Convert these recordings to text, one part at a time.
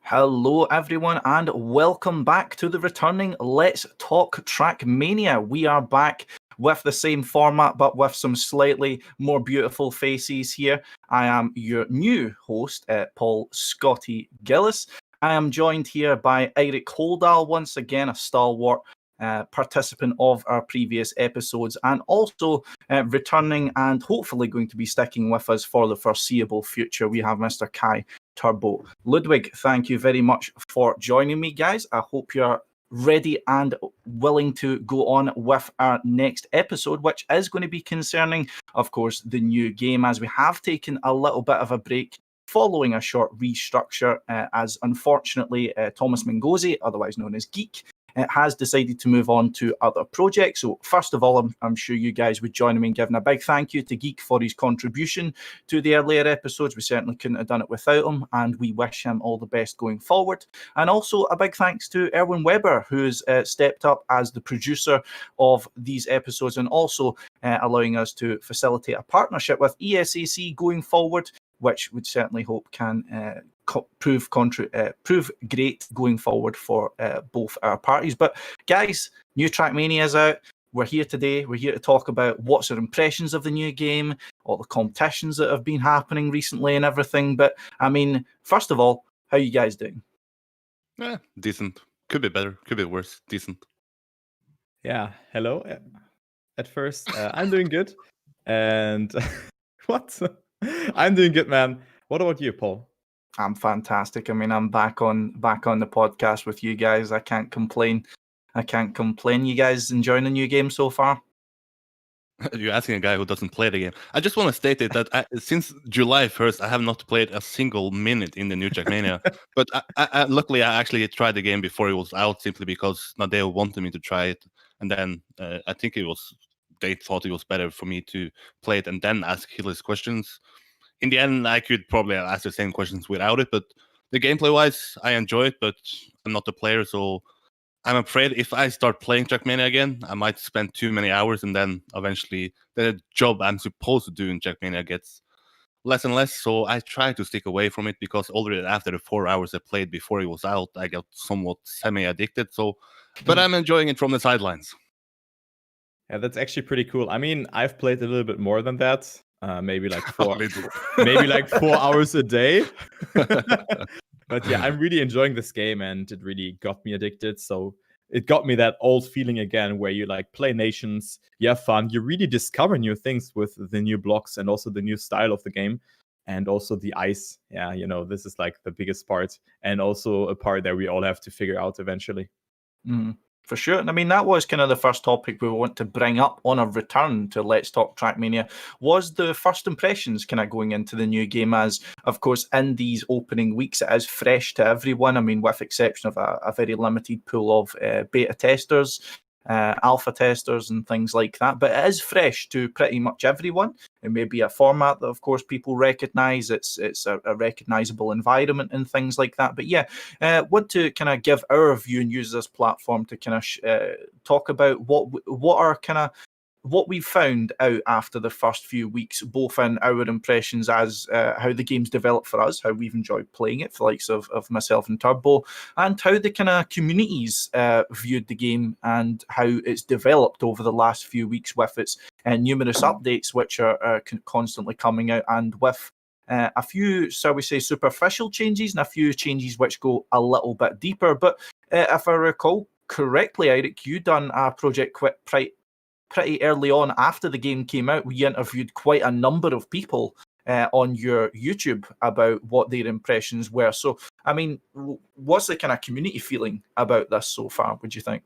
Hello everyone and welcome back to the returning Let's Talk Trackmania. We are back with the same format but with some slightly more beautiful faces here. I am your new host, Paul Scotty Gillis. I am joined here by Eirik Holdal, once again a stalwart participant of our previous episodes, and also returning and hopefully going to be sticking with us for the foreseeable future. We have Mr. Kai Turbo Ludwig. Thank you very much for joining me, guys. I hope you're ready and willing to go on with our next episode, which is going to be concerning, of course, the new game, as we have taken a little bit of a break following a short restructure, as unfortunately Thomas Mingozzi, otherwise known as Geek, has decided to move on to other projects. So first of all, I'm sure you guys would join me in giving a big thank you to Geek for his contribution to the earlier episodes. We certainly couldn't have done it without him, and we wish him all the best going forward. And also a big thanks to Erwin Weber, who's stepped up as the producer of these episodes and also allowing us to facilitate a partnership with ESAC going forward, which we'd certainly hope can prove great going forward for both our parties. But guys, new Trackmania is out. We're here today. We're here to talk about what's our impressions of the new game, all the competitions that have been happening recently and everything. But I mean, first of all, how are you guys doing? Decent. Could be better. Could be worse. Decent. Yeah. Hello. At first, I'm doing good. And what? I'm doing good, man. What about you, Paul? I'm fantastic. I mean, I'm back on the podcast with you guys. I can't complain. You guys enjoying the new game so far? You're asking a guy who doesn't play the game. I just want to state it that since July 1st, I have not played a single minute in the new Trackmania. But luckily, I actually tried the game before it was out, simply because Nadeo wanted me to try it. And then I think they thought it was better for me to play it and then ask Hillis questions. In the end, I could probably ask the same questions without it, but the gameplay-wise, I enjoy it, but I'm not a player, so I'm afraid if I start playing Trackmania again, I might spend too many hours, and then eventually the job I'm supposed to do in Trackmania gets less and less, so I try to stick away from it, because already after the 4 hours I played before it was out, I got somewhat semi-addicted, but I'm enjoying it from the sidelines. Yeah, that's actually pretty cool. I mean, I've played a little bit more than that. Maybe like 4 hours a day. But yeah, I'm really enjoying this game, and it really got me addicted. So it got me that old feeling again, where you like play nations, you have fun, you really discover new things with the new blocks and also the new style of the game, and also the ice. Yeah, this is like the biggest part, and also a part that we all have to figure out eventually. For sure. And I mean, that was kind of the first topic we want to bring up on a return to Let's Talk Trackmania, was the first impressions kind of going into the new game, as, of course, in these opening weeks, it is fresh to everyone. I mean, with exception of a very limited pool of beta testers, alpha testers and things like that. But it is fresh to pretty much everyone. It may be a format that, of course, people recognise. It's a recognisable environment and things like that. But yeah, want to kind of give our view and use this platform to kind of talk about what are kind of what we've found out after the first few weeks, both in our impressions as how the game's developed for us, how we've enjoyed playing it, for the likes of myself and Turbo, and how the kind of communities viewed the game and how it's developed over the last few weeks with its numerous updates, which are constantly coming out, and with a few, shall we say, superficial changes and a few changes which go a little bit deeper. But if I recall correctly, Eirik, you done a project pretty early on after the game came out. We interviewed quite a number of people on your YouTube about what their impressions were. So, I mean, what's the kind of community feeling about this so far, would you think?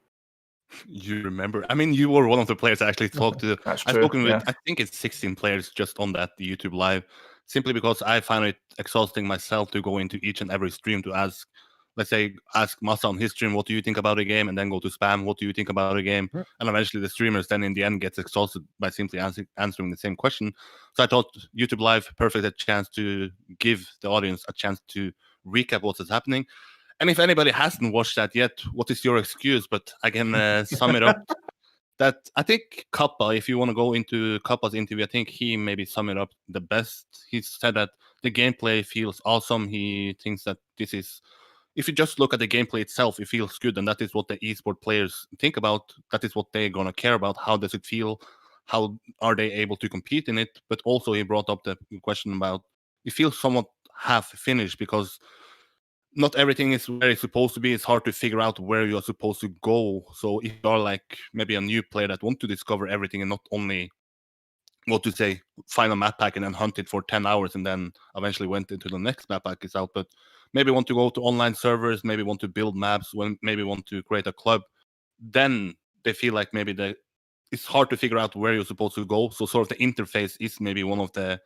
You remember? I mean, you were one of the players I actually talked to. That's I've true, spoken with, yeah. I think it's 16 players just on that YouTube live, simply because I found it exhausting myself to go into each and every stream to ask, let's say, ask Masa on his stream, what do you think about the game? And then go to spam, what do you think about the game? And eventually the streamers then in the end gets exhausted by simply answering the same question. So I thought YouTube Live, perfect chance to give the audience a chance to recap what is happening. And if anybody hasn't watched that yet, what is your excuse? But I can sum it up. That I think Kappa, if you want to go into Kappa's interview, I think he maybe summed it up the best. He said that the gameplay feels awesome. He thinks that this is, if you just look at the gameplay itself, it feels good, and that is what the esport players think about. That is what they're gonna care about. How does it feel? How are they able to compete in it? But also, he brought up the question about it feels somewhat half finished because not everything is where it's supposed to be. It's hard to figure out where you're supposed to go. So if you're like maybe a new player that want to discover everything and not only what to say, find a map pack and then hunt it for 10 hours and then eventually went into the next map pack is out, but maybe want to go to online servers, maybe want to build maps, maybe want to create a club, then they feel like maybe it's hard to figure out where you're supposed to go. So sort of the interface is maybe one of the,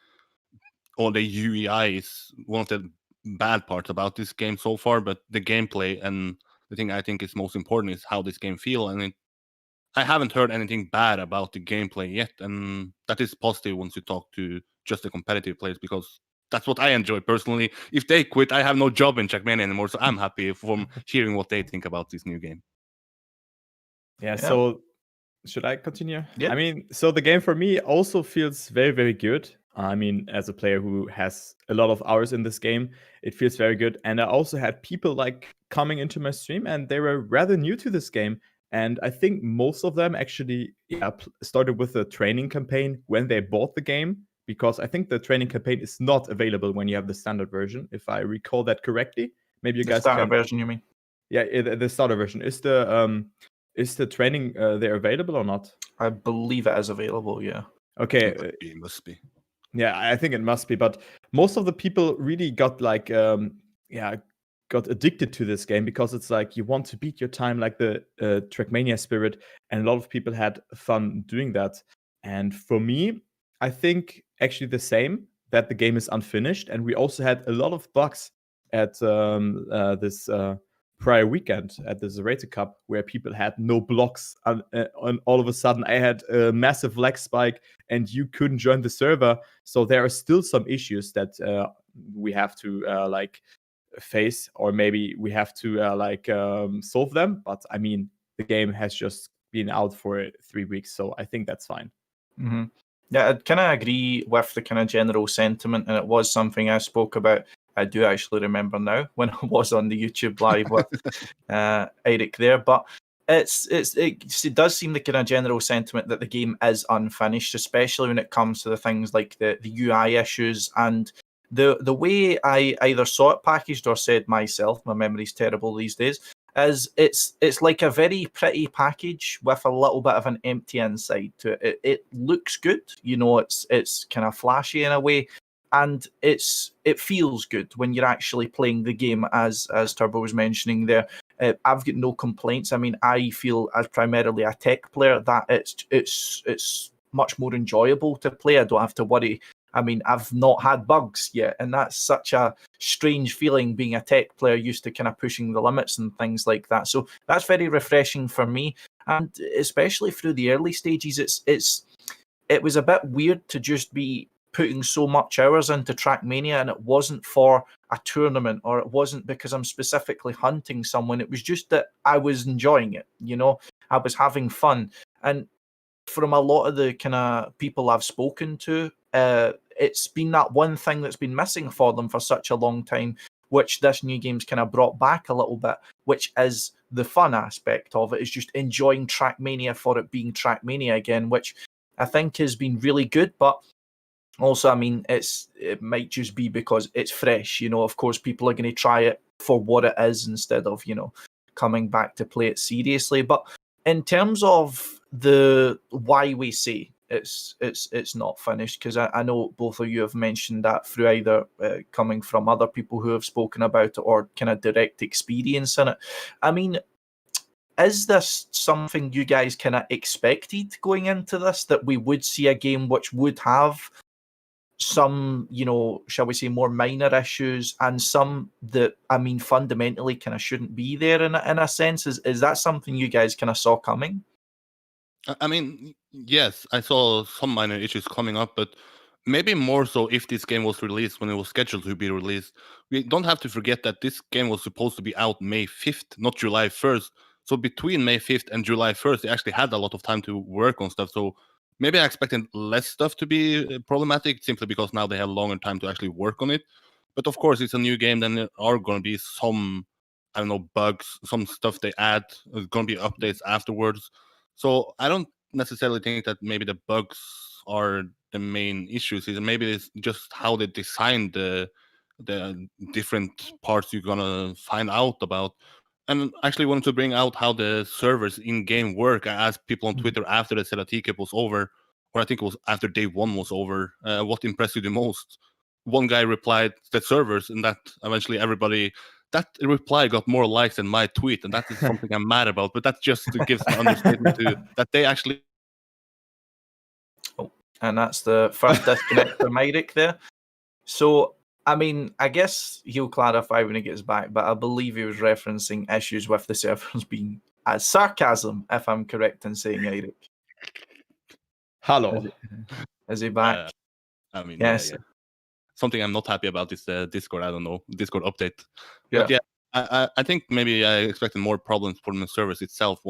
or the UEI is one of the bad parts about this game so far, but the gameplay and the thing I think is most important is how this game feel, and I haven't heard anything bad about the gameplay yet, and that is positive once you talk to just the competitive players, because that's what I enjoy personally. If they quit, I have no job in Trackmania anymore, so I'm happy from hearing what they think about this new game. Yeah, so should I continue? Yeah. I mean, so the game for me also feels very, very good. I mean, as a player who has a lot of hours in this game, it feels very good. And I also had people like coming into my stream and they were rather new to this game. And I think most of them actually started with a training campaign when they bought the game, because I think the training campaign is not available when you have the standard version, if I recall that correctly. Maybe you guys starter can... version, you mean? Yeah, the starter version. Is the training there available or not? I believe it is available, yeah. Okay. It must be. Yeah, I think it must be. But most of the people really got like, got addicted to this game because it's like you want to beat your time, like the Trackmania spirit. And a lot of people had fun doing that. And for me, I think actually the same, that the game is unfinished. And we also had a lot of bugs at this prior weekend at the ZrT Cup, where people had no blocks, and all of a sudden I had a massive lag spike and you couldn't join the server. So there are still some issues that we have to like face, or maybe we have to solve them. But I mean, the game has just been out for 3 weeks, so I think that's fine. Mm-hmm. Yeah, I kind of agree with the kind of general sentiment, and it was something I spoke about. I do actually remember now when I was on the YouTube live with Eirik there, but it does seem the kind of general sentiment that the game is unfinished, especially when it comes to the things like the UI issues and the way I either saw it packaged or said myself. My memory's terrible these days. Is it's like a very pretty package with a little bit of an empty inside to it. It looks good, you know. It's kind of flashy in a way, and it feels good when you're actually playing the game, as Turbo was mentioning there. I've got no complaints. I mean, I feel as primarily a tech player that it's much more enjoyable to play. I don't have to worry. I mean, I've not had bugs yet, and that's such a strange feeling, being a tech player used to kind of pushing the limits and things like that. So that's very refreshing for me, and especially through the early stages, it was a bit weird to just be putting so much hours into Trackmania, and it wasn't for a tournament, or it wasn't because I'm specifically hunting someone. It was just that I was enjoying it, you know, I was having fun. And from a lot of the kind of people I've spoken to, it's been that one thing that's been missing for them for such a long time, which this new game's kind of brought back a little bit, which is the fun aspect of it, is just enjoying Trackmania for it being Trackmania again, which I think has been really good. But also, I mean, it might just be because it's fresh, you know. Of course, people are going to try it for what it is instead of, you know, coming back to play it seriously. But in terms of the why we say it's not finished, because I know both of you have mentioned that through either coming from other people who have spoken about it or kind of direct experience in it. I mean, is this something you guys kind of expected going into this, that we would see a game which would have some, you know, shall we say, more minor issues, and some that, I mean, fundamentally kind of shouldn't be there in a sense? Is that something you guys kind of saw coming? I mean, yes, I saw some minor issues coming up, but maybe more so if this game was released when it was scheduled to be released. We don't have to forget that this game was supposed to be out May 5th, not July 1st. So between May 5th and July 1st, they actually had a lot of time to work on stuff. So Maybe I expected less stuff to be problematic simply because now they have longer time to actually work on it. But of course, it's a new game. Then there are going to be some, I don't know, bugs, some stuff they add. There's going to be updates afterwards. So I don't necessarily think that maybe the bugs are the main issues. Maybe it's just how they design the different parts you're gonna find out about. And actually wanted to bring out how the servers in game work. I asked people on Twitter after the ZrT Cup was over, or I think it was after day one was over, what impressed you the most. One guy replied the servers, and that eventually that reply got more likes than my tweet, and that is something I'm mad about. But that just gives an understatement to that they actually. Oh, and that's the first disconnect from Eirik there. So, I mean, I guess he'll clarify when he gets back, but I believe he was referencing issues with the servers being as sarcasm, if I'm correct in saying, Eirik. Hello. Is he back? I mean, yes. Yeah. Something I'm not happy about is the Discord. I don't know, Discord update. Yeah. But yeah, I think maybe I expected more problems from the service itself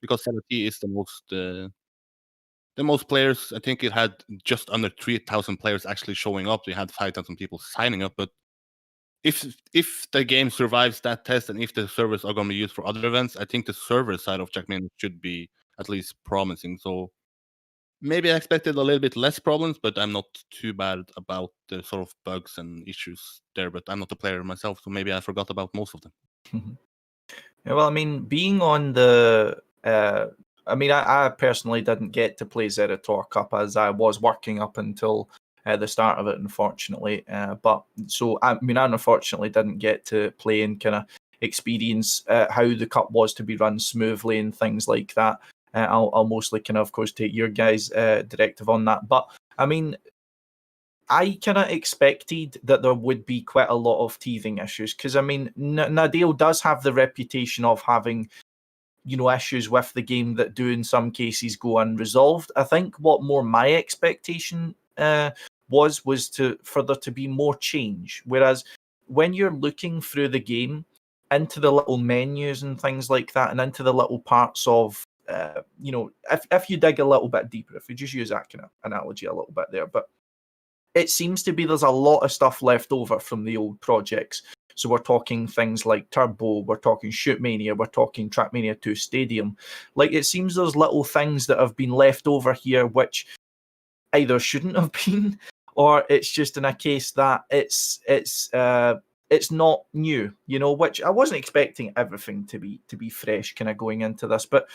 because ZrT is the most players. I think it had just under 3,000 players actually showing up. They had 5,000 people signing up. But if the game survives that test and if the servers are going to be used for other events, I think the server side of Trackmania should be at least promising. So maybe I expected a little bit less problems, but I'm not too bad about the sort of bugs and issues there. But I'm not a player myself, so maybe I forgot about most of them. Yeah, well, I mean, being on the... I personally didn't get to play Zerator Cup as I was working up until the start of it, unfortunately. I unfortunately didn't get to play and kind of experience how the cup was to be run smoothly and things like that. I'll mostly kind of course, take your guys' directive on that. But, I mean, I kind of expected that there would be quite a lot of teething issues because, I mean, Nadal does have the reputation of having, issues with the game that do in some cases go unresolved. I think what more my expectation was for there to be more change. Whereas when you're looking through the game into the little menus and things like that and into the little parts of, if you dig a little bit deeper, if we just use that kind of analogy a little bit there, but it seems to be there's a lot of stuff left over from the old projects. So we're talking things like Turbo, we're talking Shootmania, we're talking Trackmania 2 Stadium. Like, it seems there's little things that have been left over here which either shouldn't have been, or it's just in a case that it's not new, which I wasn't expecting everything to be fresh kind of going into this. But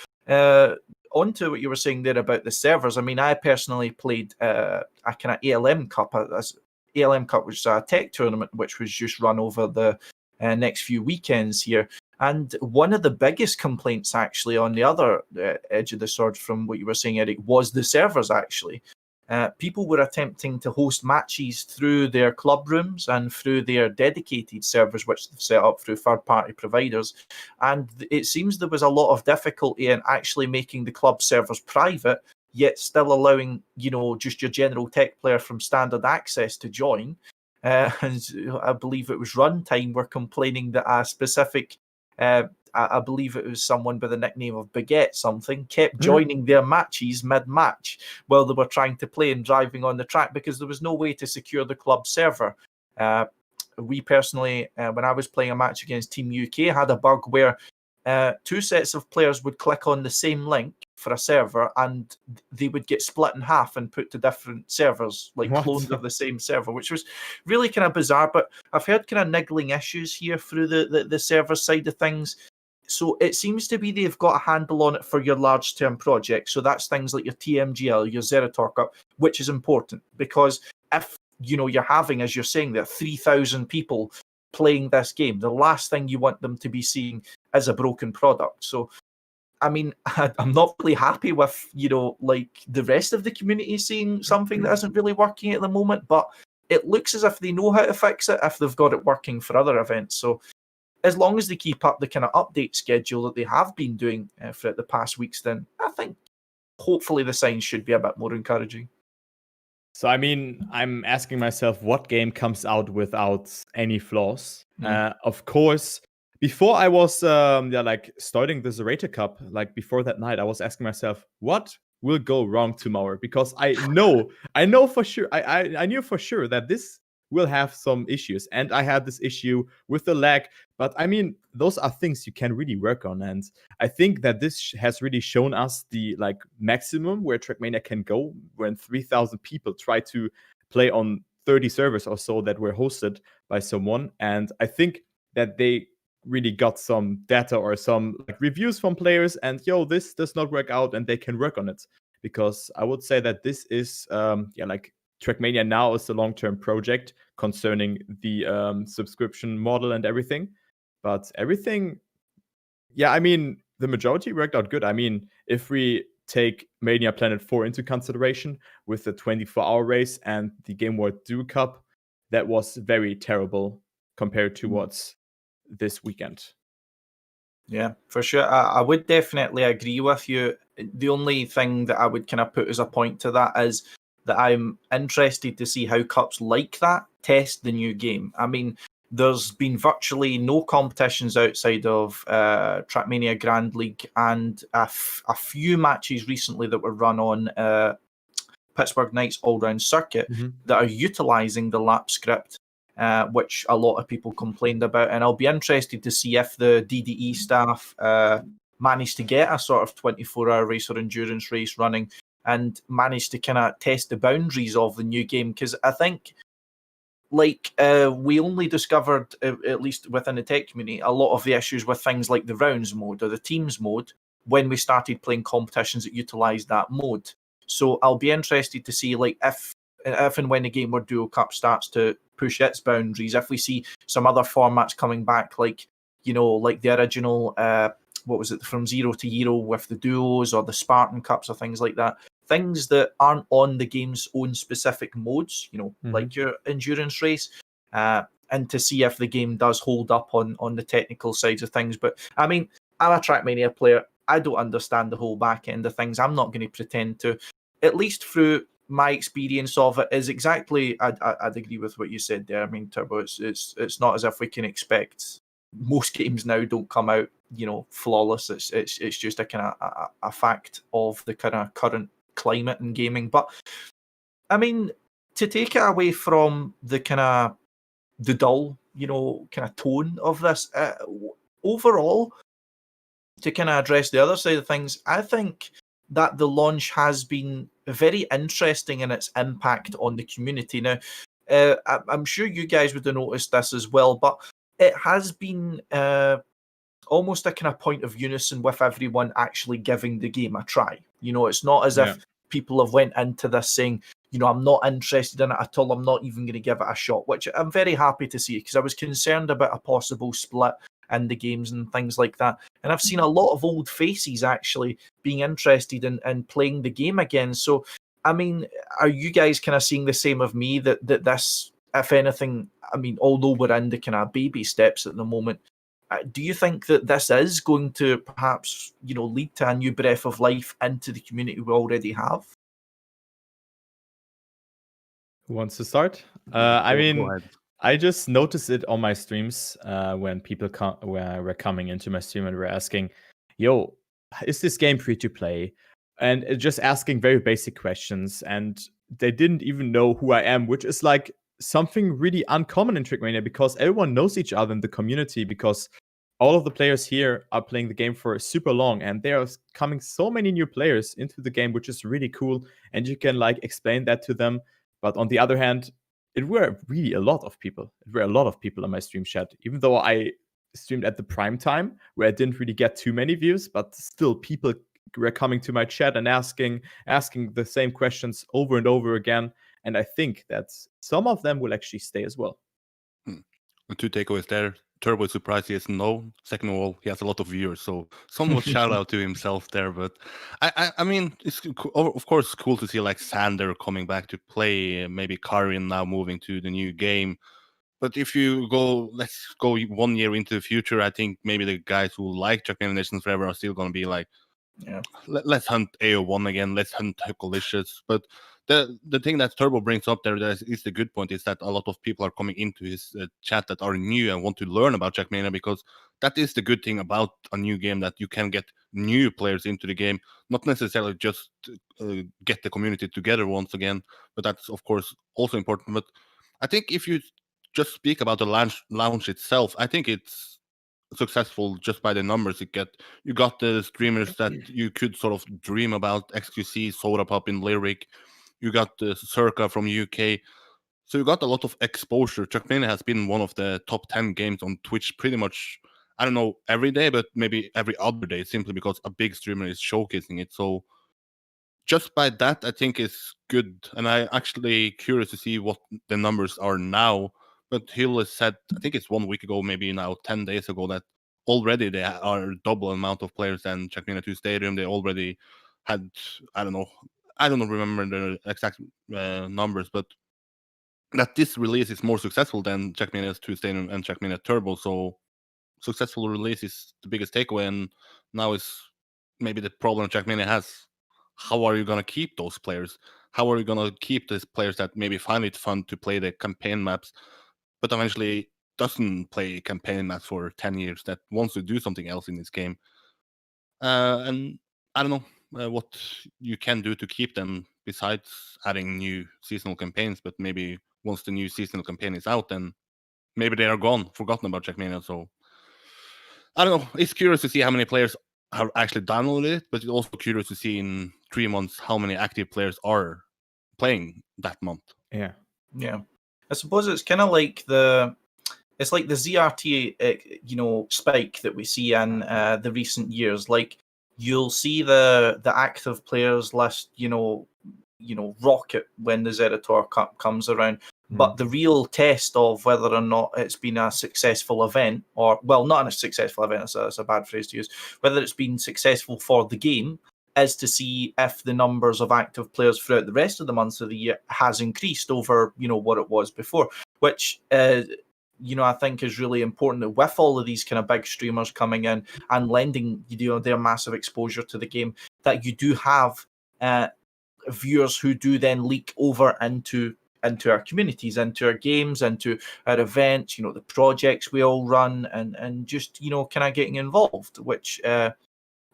onto what you were saying there about the servers, I mean, I personally played a kind of ALM Cup, as ALM Cup, which is a tech tournament, which was just run over the next few weekends here. And one of the biggest complaints, actually, on the other edge of the sword from what you were saying, Eirik, was the servers, actually. People were attempting to host matches through their club rooms and through their dedicated servers, which they've set up through third-party providers. And it seems there was a lot of difficulty in actually making the club servers private, yet still allowing, just your general tech player from standard access to join. And I believe it was Runtime were complaining that a specific... I believe it was someone by the nickname of Baguette something, kept joining their matches mid-match while they were trying to play and driving on the track because there was no way to secure the club server. We personally, when I was playing a match against Team UK, had a bug where two sets of players would click on the same link for a server and they would get split in half and put to different servers, like clones of the same server, which was really kind of bizarre. But I've heard kind of niggling issues here through the server side of things. So it seems to be they've got a handle on it for your large-term projects. So that's things like your TMGL, your Zerator Cup, which is important because if you're having, as you're saying, there 3,000 people playing this game, the last thing you want them to be seeing is a broken product. So, I mean, I'm not really happy with like the rest of the community seeing something that isn't really working at the moment. But it looks as if they know how to fix it if they've got it working for other events. So, as long as they keep up the kind of update schedule that they have been doing throughout the past weeks, then I think hopefully the signs should be a bit more encouraging. So, I mean, I'm asking myself what game comes out without any flaws. Of course, before I was starting the ZrT Cup, like before that night, I was asking myself, what will go wrong tomorrow, because I know for sure, I knew for sure that this will have some issues, and I had this issue with the lag. But I mean, those are things you can really work on, and I think that this has really shown us the like maximum where Trackmania can go when 3,000 people try to play on 30 servers or so that were hosted by someone. And I think that they really got some data or some like reviews from players, and this does not work out, and they can work on it. Because I would say that this is like Trackmania now is a long-term project concerning the subscription model and everything. But everything, I mean, the majority worked out good. I mean, if we take Mania Planet 4 into consideration with the 24-hour race and the Game World Duo Cup, that was very terrible compared to what's this weekend. Yeah, for sure. I would definitely agree with you. The only thing that I would kind of put as a point to that is that I'm interested to see how cups like that test the new game. I mean, there's been virtually no competitions outside of Trackmania Grand League and a few matches recently that were run on Pittsburgh Knights all-round circuit that are utilising the lap script, which a lot of people complained about. And I'll be interested to see if the DDE staff manage to get a sort of 24-hour race or endurance race running and manage to kind of test the boundaries of the new game. Because I think, like, we only discovered, at least within the tech community, a lot of the issues with things like the rounds mode or the teams mode when we started playing competitions that utilised that mode. So I'll be interested to see, like, if and when the Game World Duo Cup starts to push its boundaries, if we see some other formats coming back, like, like the original, what was it, from 0 to Hero with the duos, or the Spartan Cups or things like that, things that aren't on the game's own specific modes, like your endurance race, and to see if the game does hold up on the technical sides of things. But I mean, I'm a Trackmania player. I don't understand the whole back end of things. I'm not going to pretend to. At least through my experience of it is exactly, I'd agree with what you said there. I mean, Turbo, it's not as if we can expect, most games now don't come out, flawless. It's just a kind of a fact of the kind of current climate in gaming. But I mean, to take it away from the kind of the dull, kind of tone of this, overall, to kind of address the other side of things, I think that the launch has been very interesting in its impact on the community. Now, I'm sure you guys would have noticed this as well, but it has been almost a kind of point of unison with everyone actually giving the game a try. It's not as if people have went into this saying, I'm not interested in it at all, I'm not even going to give it a shot, which I'm very happy to see, because I was concerned about a possible split in the games and things like that. And I've seen a lot of old faces actually being interested in playing the game again. So, I mean, are you guys kind of seeing the same of me, that this, if anything, I mean, although we're in the kind of baby steps at the moment, do you think that this is going to perhaps, lead to a new breath of life into the community we already have? Who wants to start? I mean, I just noticed it on my streams when people were coming into my stream and were asking, yo, is this game free to play? And just asking very basic questions. And they didn't even know who I am, which is like something really uncommon in Trackmania, because everyone knows each other in the community, because all of the players here are playing the game for super long, and there are coming so many new players into the game, which is really cool. And you can like explain that to them. But on the other hand, it were really a lot of people. It were a lot of people in my stream chat, even though I streamed at the prime time where I didn't really get too many views, but still people were coming to my chat and asking the same questions over and over again. And I think that some of them will actually stay as well. Two takeaways there. Turbo is surprised he has no. Second of all, he has a lot of viewers, so somewhat shout out to himself there. But I mean, it's of course cool to see like Sander coming back to play, maybe Karin now moving to the new game. But if you let's go 1 year into the future, I think maybe the guys who like Trackmania Nations Forever are still going to be like, let's hunt AO1 again, let's hunt Huckalicious. But the thing that Turbo brings up there that is the good point is that a lot of people are coming into his chat that are new and want to learn about Trackmania, because that is the good thing about a new game, that you can get new players into the game, not necessarily just get the community together once again, but that's of course also important. But I think if you just speak about the launch itself, I think it's successful just by the numbers you got the streamers that you could sort of dream about, XQC, Soda Pop in Lyric, you got the Circa from UK, so you got a lot of exposure. Trackmania has been one of the top 10 games on Twitch pretty much, I don't know every day, but maybe every other day, simply because a big streamer is showcasing it. So just by that, I think is good, and I actually curious to see what the numbers are now. But Hill has said, I think it's 1 week ago, maybe now 10 days ago, that already they are double amount of players than Trackmania 2 Stadium. They already had, I don't remember the exact numbers, but that this release is more successful than Trackmania 2 Stadium and Trackmania Turbo. So successful release is the biggest takeaway, and now is maybe the problem Trackmania has. How are you going to keep those players? How are you going to keep these players that maybe find it fun to play the campaign maps, but eventually doesn't play campaign maps for 10 years, that wants to do something else in this game? And I don't know what you can do to keep them besides adding new seasonal campaigns, but maybe once the new seasonal campaign is out, then maybe they are gone, forgotten about Trackmania. So I don't know. It's curious to see how many players have actually downloaded it, but it's also curious to see in 3 months how many active players are playing that month. Yeah. I suppose it's kind of like the ZrT, spike that we see in the recent years. Like, you'll see the active players list, rocket when the Zerator Cup comes around. But the real test of whether or not it's been a successful event, or, well, not a successful event, it's a bad phrase to use, whether it's been successful for the game, is to see if the numbers of active players throughout the rest of the months of the year has increased over, what it was before, which, I think is really important with all of these kind of big streamers coming in and lending, their massive exposure to the game, that you do have viewers who do then leak over into our communities, into our games, into our events, the projects we all run, and just, kind of getting involved, which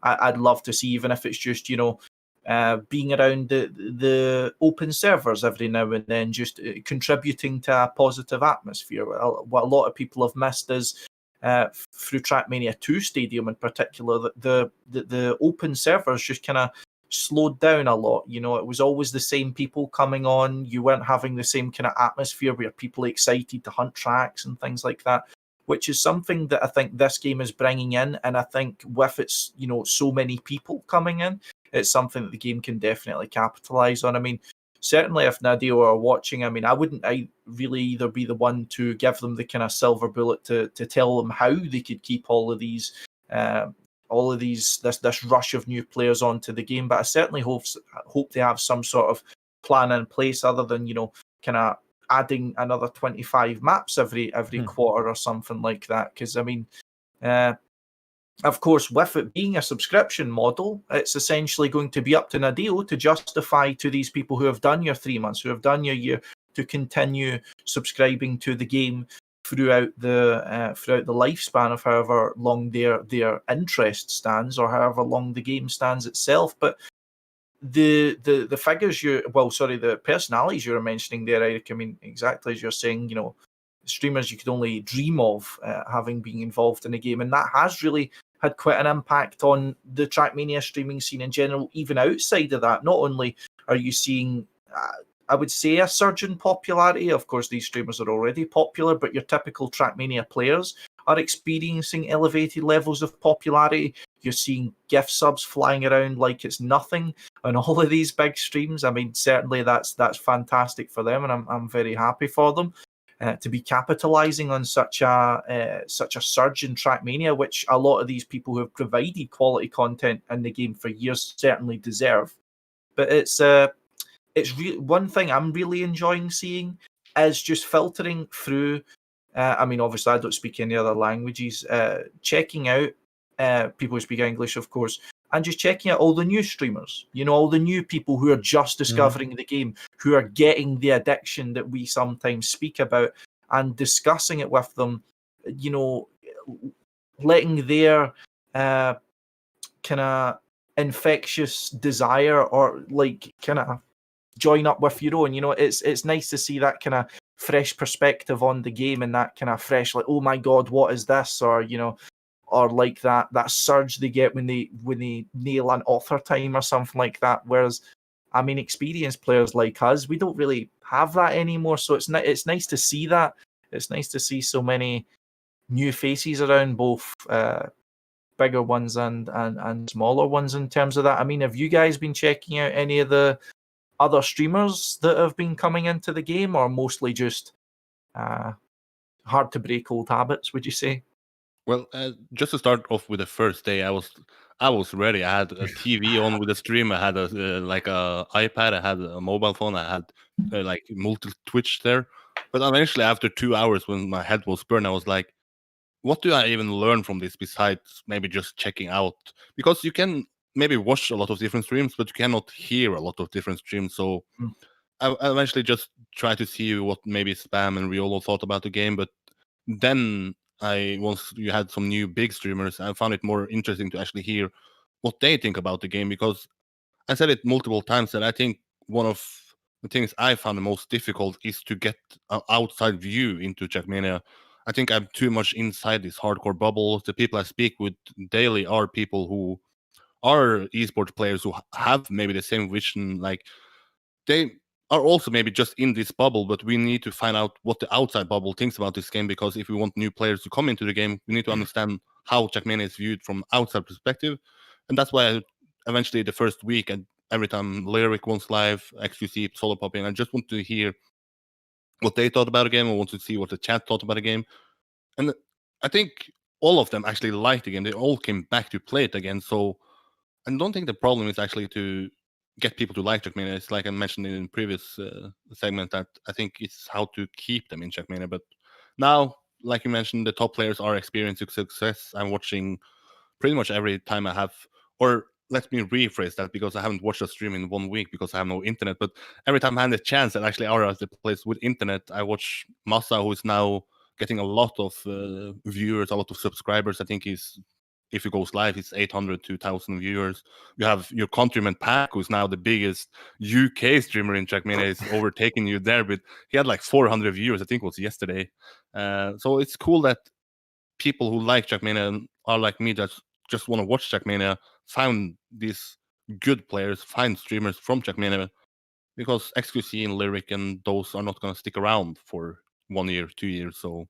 I'd love to see, even if it's just, being around the open servers every now and then, just contributing to a positive atmosphere. What a lot of people have missed is, through Trackmania 2 Stadium in particular, that the open servers just kind of slowed down a lot. It was always the same people coming on. You weren't having the same kind of atmosphere where people are excited to hunt tracks and things like that, which is something that I think this game is bringing in. And I think with its, so many people coming in, it's something that the game can definitely capitalize on. I mean, certainly if Nadeo are watching, I wouldn't really either be the one to give them the kind of silver bullet to tell them how they could keep all of these this rush of new players onto the game, but I certainly hope they have some sort of plan in place, other than kind of adding another 25 maps every quarter or something like that. Because of course, with it being a subscription model, it's essentially going to be up to Nadeo to justify to these people who have done your 3 months, who have done your year, to continue subscribing to the game throughout the lifespan of however long their interest stands, or however long the game stands itself. But the figures the personalities you were mentioning there, Eirik, exactly as you're saying, streamers you could only dream of having been involved in a game, and that has really had quite an impact on the Trackmania streaming scene in general. Even outside of that, not only are you seeing I would say a surge in popularity. Of course, these streamers are already popular, but your typical Trackmania players are experiencing elevated levels of popularity. You're seeing gift subs flying around like it's nothing on all of these big streams. Certainly that's fantastic for them, and I'm very happy for them to be capitalizing on such a surge in Trackmania, which a lot of these people who have provided quality content in the game for years certainly deserve. But it's one thing I'm really enjoying seeing is just filtering through. Obviously, I don't speak any other languages. Checking out people who speak English, of course, and just checking out all the new streamers, all the new people who are just discovering the game, who are getting the addiction that we sometimes speak about, and discussing it with them, letting their kind of infectious desire or like kind of join up with your own. It's nice to see that kind of fresh perspective on the game, and that kind of fresh, like, oh my god, what is this? Or or like that surge they get when they nail an author time or something like that. Whereas, I mean, experienced players like us, we don't really have that anymore. So it's nice to see that. It's nice to see so many new faces around, both bigger ones and smaller ones in terms of that. I mean, have you guys been checking out any of the other streamers that have been coming into the game, or mostly just hard to break old habits, would you say? Well, just to start off with the first day, I was ready. I had a TV on with a stream. I had a iPad. I had a mobile phone. I had like multi Twitch there. But eventually, after 2 hours, when my head was burned, I was like, "What do I even learn from this besides maybe just checking out?" Because you can maybe watch a lot of different streams, but you cannot hear a lot of different streams. So I eventually just tried to see what maybe Spam and Riolo thought about the game. But then once you had some new big streamers, I found it more interesting to actually hear what they think about the game, because I said it multiple times that I think one of the things I found the most difficult is to get an outside view into Trackmania. I think I'm too much inside this hardcore bubble. The people I speak with daily are people who are esports players who have maybe the same vision. Like, they are also maybe just in this bubble, but we need to find out what the outside bubble thinks about this game, because if we want new players to come into the game, we need to understand how Trackmania is viewed from outside perspective. And that's why eventually the first week, and every time Lyric wants live, XQC, Solo Popping, I just want to hear what they thought about the game. I want to see what the chat thought about the game. And I think all of them actually liked the game. They all came back to play it again. So I don't think the problem is actually to get people to like Trackmania. It's like I mentioned in the previous segment, that I think it's how to keep them in Trackmania. But now, like you mentioned, the top players are experiencing success. I'm watching pretty much every time I have, or let me rephrase that, because I haven't watched a stream in 1 week because I have no internet. But every time I have the chance that actually are at the place with internet, I watch Massa, who is now getting a lot of viewers, a lot of subscribers. I think if it goes live, it's 800 to 1,000 viewers. You have your countryman Pack, who's now the biggest UK streamer in Trackmania, is overtaking you there. But he had like 400 viewers, I think it was yesterday. So it's cool that people who like Trackmania are like me, that just want to watch Trackmania, find these good players, find streamers from Trackmania, because XQC and Lyric and those are not going to stick around for 1 year, 2 years. So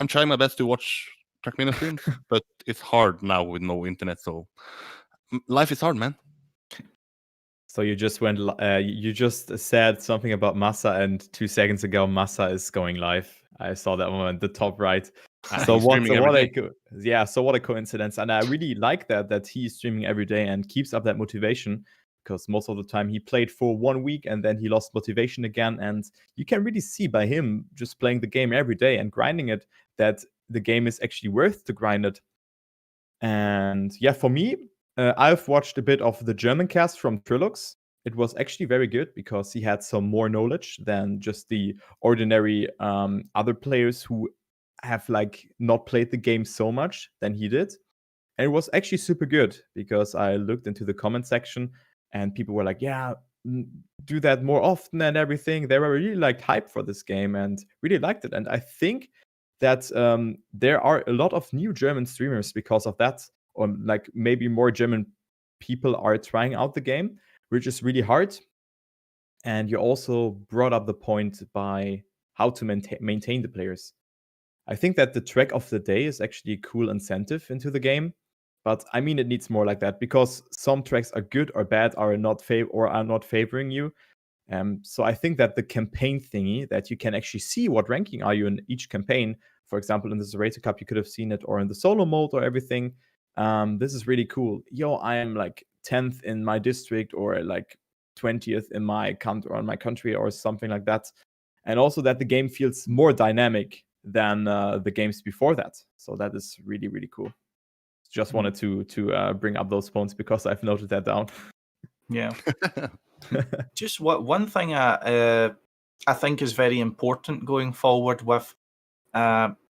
I'm trying my best to watch Trackmania streams, but it's hard now with no internet. So life is hard, man. So you just you just said something about Massa, and 2 seconds ago, Massa is going live. I saw that one at the top right. So what a coincidence. And I really like that he's streaming every day and keeps up that motivation, because most of the time he played for 1 week and then he lost motivation again. And you can really see by him just playing the game every day and grinding it, that the game is actually worth to grind it. And yeah, for me, I've watched a bit of the German cast from Trilux. It was actually very good, because he had some more knowledge than just the ordinary other players who have like not played the game so much than he did. And it was actually super good, because I looked into the comment section and people were like, yeah, do that more often and everything. They were really like hyped for this game and really liked it. And I think that there are a lot of new German streamers because of that, or like maybe more German people are trying out the game, which is really hard. And you also brought up the point by how to maintain the players. I think that the track of the day is actually a cool incentive into the game, but I mean, it needs more like that, because some tracks are good or bad, are not favoring you. So I think that the campaign thingy, that you can actually see what ranking are you in each campaign. For example, in the ZrT Cup, you could have seen it, or in the solo mode or everything. This is really cool. Yo, I am like 10th in my district, or like 20th in my country, or something like that. And also that the game feels more dynamic than the games before that. So that is really, really cool. Just wanted to bring up those points because I've noted that down. Yeah. Just one thing I think is very important going forward with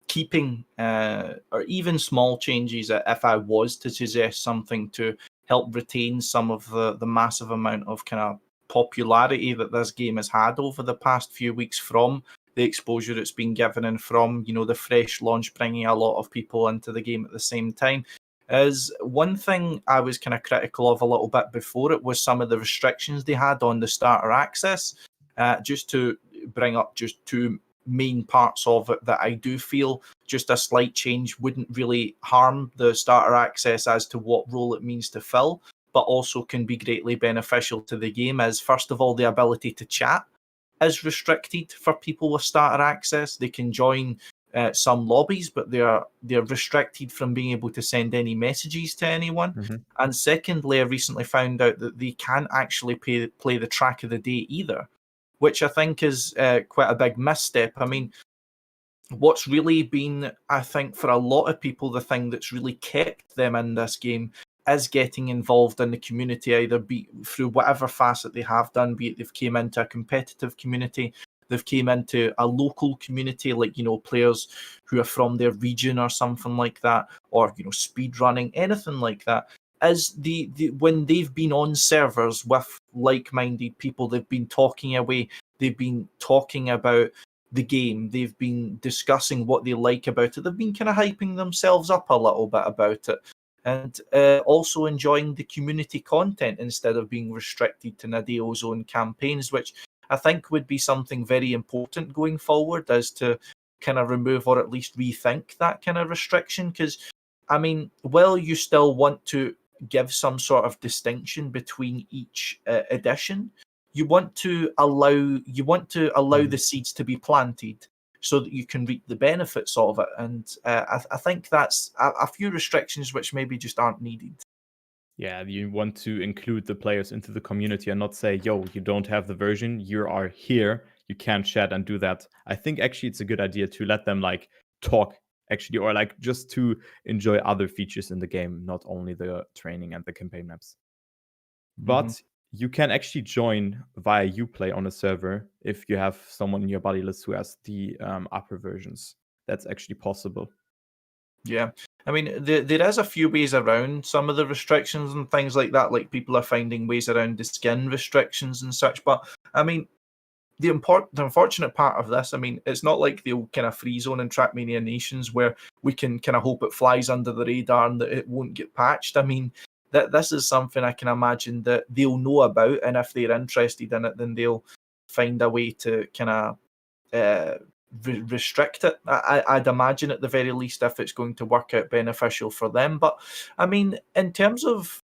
keeping or even small changes. If I was to suggest something to help retain some of the massive amount of kind of popularity that this game has had over the past few weeks from the exposure it's been given and from, you know, the fresh launch bringing a lot of people into the game at the same time, is one thing I was kind of critical of a little bit before it was some of the restrictions they had on the starter access. Just to bring up just two main parts of it that I do feel just a slight change wouldn't really harm the starter access as to what role it means to fill, but also can be greatly beneficial to the game. Is first of all, the ability to chat is restricted for people with starter access. They can join some lobbies, but they're restricted from being able to send any messages to anyone. Mm-hmm. And secondly, I recently found out that they can't actually play the track of the day either, which I think is quite a big misstep. I mean, what's really been, I think, for a lot of people, the thing that's really kept them in this game is getting involved in the community, either be through whatever facet they have done, be it they've came into a competitive community, they've came into a local community, like, you know, players who are from their region or something like that, or, you know, speed running, anything like that. As the when they've been on servers with like-minded people, they've been talking away, they've been talking about the game, they've been discussing what they like about it, they've been kind of hyping themselves up a little bit about it, and also enjoying the community content instead of being restricted to Nadeo's own campaigns, which I think would be something very important going forward, as to kind of remove or at least rethink that kind of restriction. Because, I mean, while you still want to give some sort of distinction between each edition, you want to allow the seeds to be planted so that you can reap the benefits of it. And I think that's a few restrictions which maybe just aren't needed. Yeah, you want to include the players into the community and not say, yo, you don't have the version, you are here, you can't chat and do that. I think actually it's a good idea to let them like talk actually, or like just to enjoy other features in the game, not only the training and the campaign maps. But you can actually join via Uplay on a server if you have someone in your buddy list who has the upper versions. That's actually possible. Yeah, I mean, there is a few ways around some of the restrictions and things like that. Like, people are finding ways around the skin restrictions and such. But I mean, the unfortunate part of this, I mean, it's not like the old kind of free zone in Trackmania Nations where we can kind of hope it flies under the radar and that it won't get patched. I mean, that this is something I can imagine that they'll know about, and if they're interested in it, then they'll find a way to kind of restrict it. I'd imagine at the very least, if it's going to work out beneficial for them. But I mean, in terms of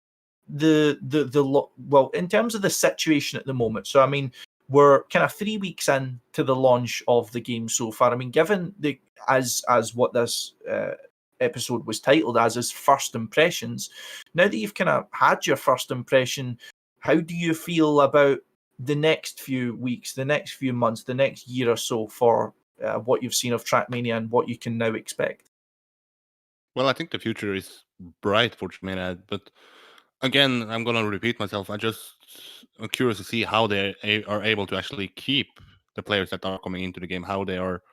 in terms of the situation at the moment, so I mean, we're kind of 3 weeks in to the launch of the game so far. I mean, given as what this episode was titled as, is first impressions. Now that you've kind of had your first impression, how do you feel about the next few weeks, the next few months, the next year or so for what you've seen of Trackmania and what you can now expect? Well, I think the future is bright for Trackmania, but again, I'm gonna repeat myself. I'm curious to see how they are able to actually keep the players that are coming into the game. How they are,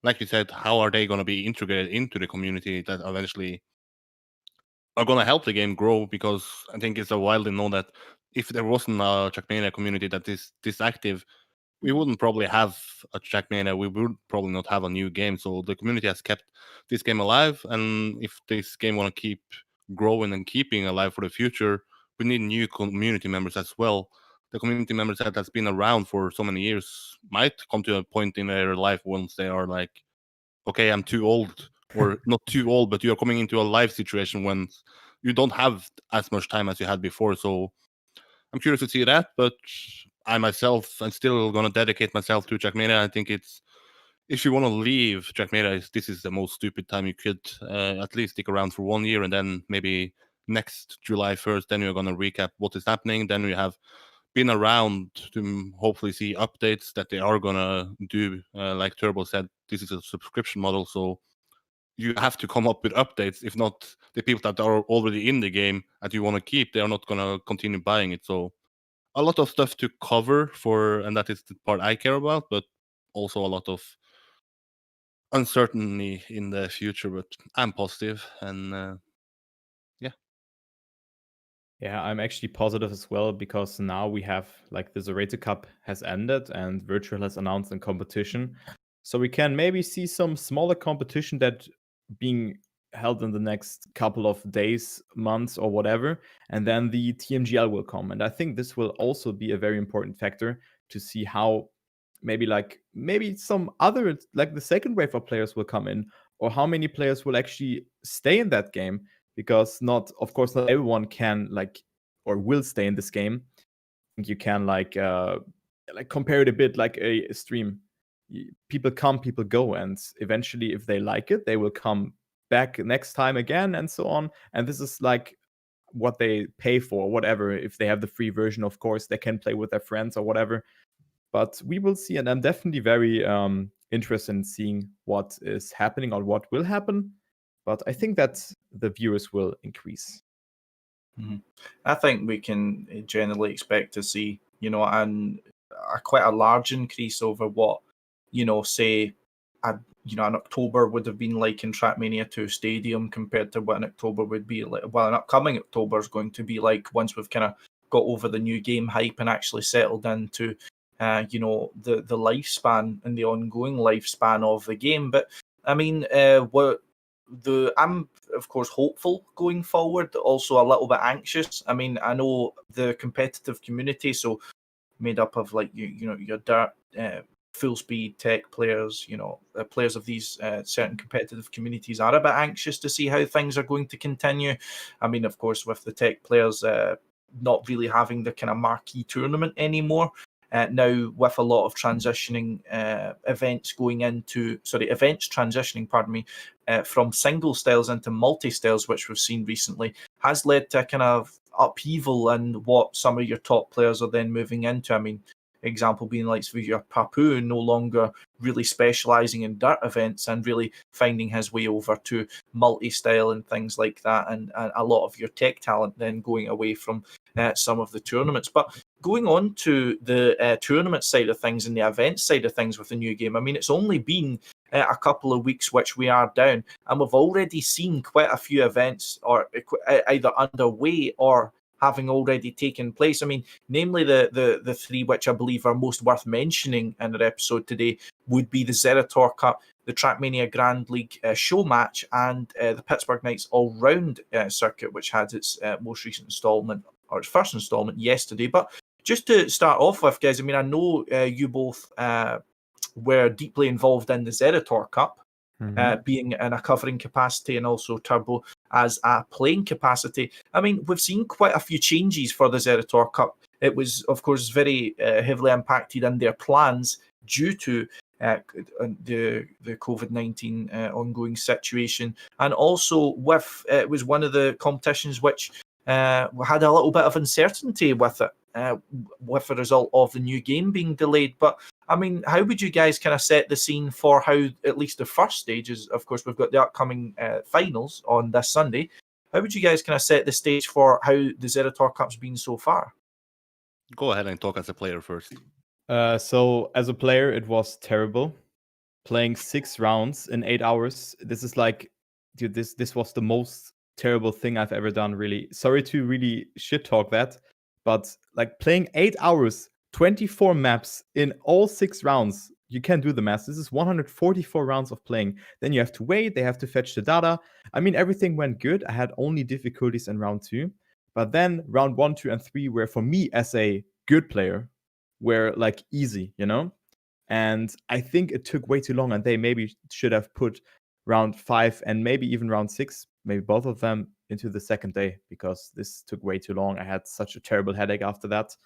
like you said, how are they gonna be integrated into the community that eventually are gonna help the game grow? Because I think it's a widely known that if there wasn't a Trackmania community that is this active, we wouldn't probably have a Trackmania. We would probably not have a new game. So the community has kept this game alive, and if this game want to keep growing and keeping alive for the future, we need new community members as well. The community members that has been around for so many years might come to a point in their life once they are like, okay, I'm too old, or not too old, but you're coming into a life situation when you don't have as much time as you had before. So I'm curious to see that, but I myself, I'm still going to dedicate myself to Trackmania. I think it's, if you want to leave Trackmania, this is the most stupid time you could at least stick around for 1 year, and then maybe next July 1st, then you're going to recap what is happening. Then you have been around to hopefully see updates that they are going to do. Like Turbo said, this is a subscription model, so you have to come up with updates. If not, the people that are already in the game that you want to keep, they are not going to continue buying it. So a lot of stuff to cover for, and that is the part I care about, but also a lot of uncertainty in the future. But I'm positive, and Yeah, I'm actually positive as well because now we have like the ZrT Cup has ended and Virtual has announced a competition. So we can maybe see some smaller competition that being held in the next couple of days, months, or whatever. And then the TMGL will come. And I think this will also be a very important factor to see how maybe some other, like the second wave of players will come in, or how many players will actually stay in that game, because of course not everyone can or will stay in this game. I think you can compare it a bit like a stream. People come, people go, and eventually if they like it, they will come back next time again, and so on. And this is like what they pay for, whatever. If they have the free version, of course they can play with their friends or whatever. But we will see, and I'm definitely very interested in seeing what is happening or what will happen. But I think that the viewers will increase. I think we can generally expect to see, quite a large increase over what, say, an October would have been like in Trackmania 2 Stadium compared to what an October would be like. Well, an upcoming October is going to be like once we've kind of got over the new game hype and actually settled into, the lifespan and the ongoing lifespan of the game. But I mean, I'm of course hopeful going forward, also a little bit anxious. I mean, I know the competitive community, so made up of like your dirt, full speed tech players, players of these certain competitive communities are a bit anxious to see how things are going to continue. I mean, of course, with the tech players not really having the kind of marquee tournament anymore. Now, with a lot of transitioning events transitioning, from single styles into multi-styles, which we've seen recently, has led to a kind of upheaval in what some of your top players are then moving into. I mean, example being like your Papu no longer really specialising in dirt events and really finding his way over to multi-style and things like that, and a lot of your tech talent then going away from some of the tournaments. But going on to the tournament side of things and the event side of things with the new game, I mean, it's only been a couple of weeks which we are down, and we've already seen quite a few events or either underway or having already taken place. I mean, namely the three which I believe are most worth mentioning in our episode today would be the Zerator Cup, the Trackmania Grand League show match, and the Pittsburgh Knights All-Round circuit, which had its most recent installment, or its first installment, yesterday. But just to start off with, guys, I mean, I know you both were deeply involved in the Zerator Cup, being in a covering capacity and also Turbo as a playing capacity. I mean, we've seen quite a few changes for the Zerator Cup. It was, of course, very heavily impacted in their plans due to the COVID-19 ongoing situation, and also with it was one of the competitions which had a little bit of uncertainty with it, with the result of the new game being delayed. But I mean, how would you guys kind of set the scene for how at least the first stage is? Of course, we've got the upcoming finals on this Sunday. How would you guys kind of set the stage for how the Zerator Cup's been so far? Go ahead and talk as a player first. So as a player, it was terrible. Playing 6 rounds in 8 hours. This is like, dude, this was the most terrible thing I've ever done, really. Sorry to really shit talk that, but like playing 8 hours, 24 maps in all 6 rounds, you can do the math. This is 144 rounds of playing. Then you have to wait, they have to fetch the data. I mean, everything went good. I had only difficulties in round 2. But then round 1, 2, and 3 were, for me as a good player, were like easy, you know? And I think it took way too long, and they maybe should have put round 5 and maybe even round 6, maybe both of them, into the second day, because this took way too long. I had such a terrible headache after that.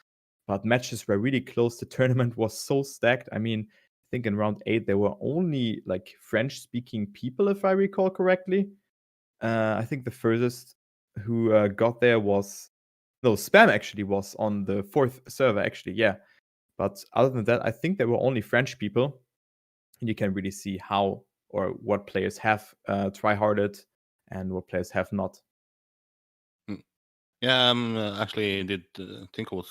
But matches were really close. The tournament was so stacked. I mean, I think in round 8 there were only like French-speaking people, if I recall correctly. I think the furthest who got there was Spam actually was on the 4th server, actually, yeah. But other than that, I think there were only French people. And you can really see how or what players have try-harded and what players have not. Yeah, actually did think it was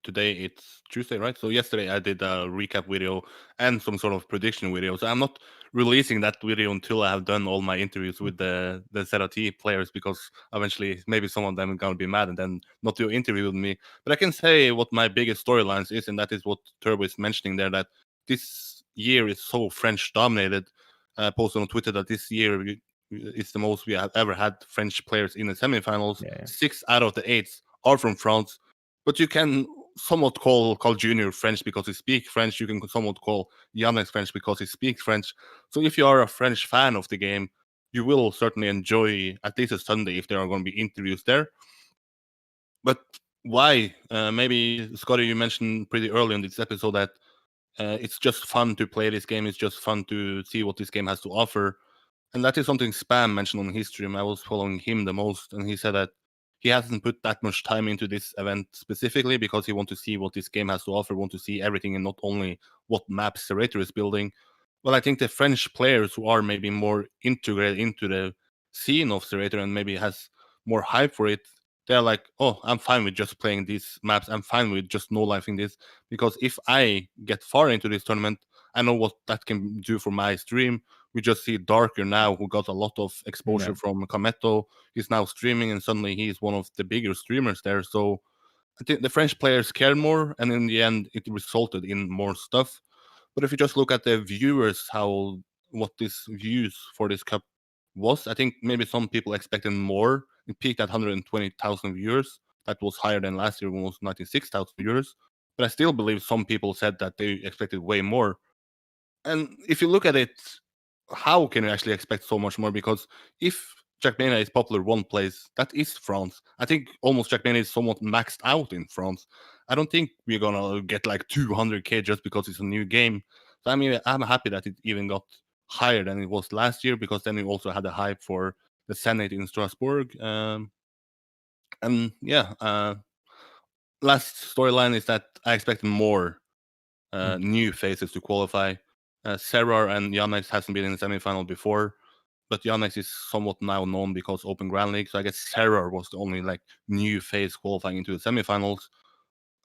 today. It's Tuesday, right? So yesterday I did a recap video and some sort of prediction video. So I'm not releasing that video until I have done all my interviews with the ZrT players, because eventually maybe some of them are gonna be mad and then not do an interview with me. But I can say what my biggest storylines is, and that is what Turbo is mentioning there, that this year is so French dominated. I posted on Twitter that this year it's the most we have ever had French players in the semifinals. Yeah. 6 out of the 8 are from France. But you can somewhat call Junior French because he speaks French. You can somewhat call Yannick French because he speaks French. So if you are a French fan of the game, you will certainly enjoy at least a Sunday if there are going to be interviews there. But why? Maybe, Scotty, you mentioned pretty early in this episode that it's just fun to play this game. It's just fun to see what this game has to offer. And that is something Spam mentioned on his stream. I was following him the most, and he said that he hasn't put that much time into this event specifically because he wants to see what this game has to offer, want to see everything and not only what maps Zerator is building. Well, I think the French players who are maybe more integrated into the scene of Zerator and maybe has more hype for it, they're like, oh, I'm fine with just playing these maps. I'm fine with just no-lifing this, because if I get far into this tournament, I know what that can do for my stream. We just see Darker now, who got a lot of exposure from Kameto. He's now streaming, and suddenly he's one of the bigger streamers there. So I think the French players cared more, and in the end, it resulted in more stuff. But if you just look at the viewers, what this views for this cup was, I think maybe some people expected more. It peaked at 120,000 viewers. That was higher than last year, when it was 96,000 viewers. But I still believe some people said that they expected way more. And if you look at it, how can you actually expect so much more? Because if Trackmania is popular one place, that is France. I think almost Trackmania is somewhat maxed out in France. I don't think we're gonna get like 200k just because it's a new game. So I mean, I'm happy that it even got higher than it was last year, because then we also had the hype for the Senate in Strasbourg. And yeah, last storyline is that I expected more new faces to qualify. Serrar and Yannex hasn't been in the semifinal before, but Yannex is somewhat now known because Open Grand League. So I guess Serrar was the only like new face qualifying into the semifinals.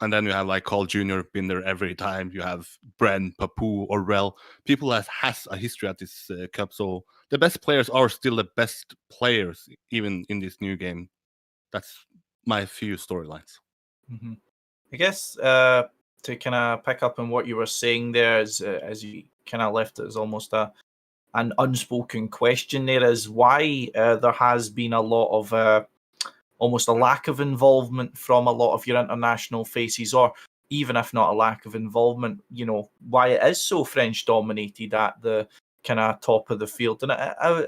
And then you have like Carl Jr. been there every time. You have Bren, Papu, or Rel. People that has a history at this cup. So the best players are still the best players, even in this new game. That's my few storylines. Mm-hmm. I guess to kind of pick up on what you were saying there, as you kind of left it as almost an unspoken question there, is why there has been a lot of almost a lack of involvement from a lot of your international faces, or even if not a lack of involvement, you know, why it is so French dominated at the kind of top of the field. And I,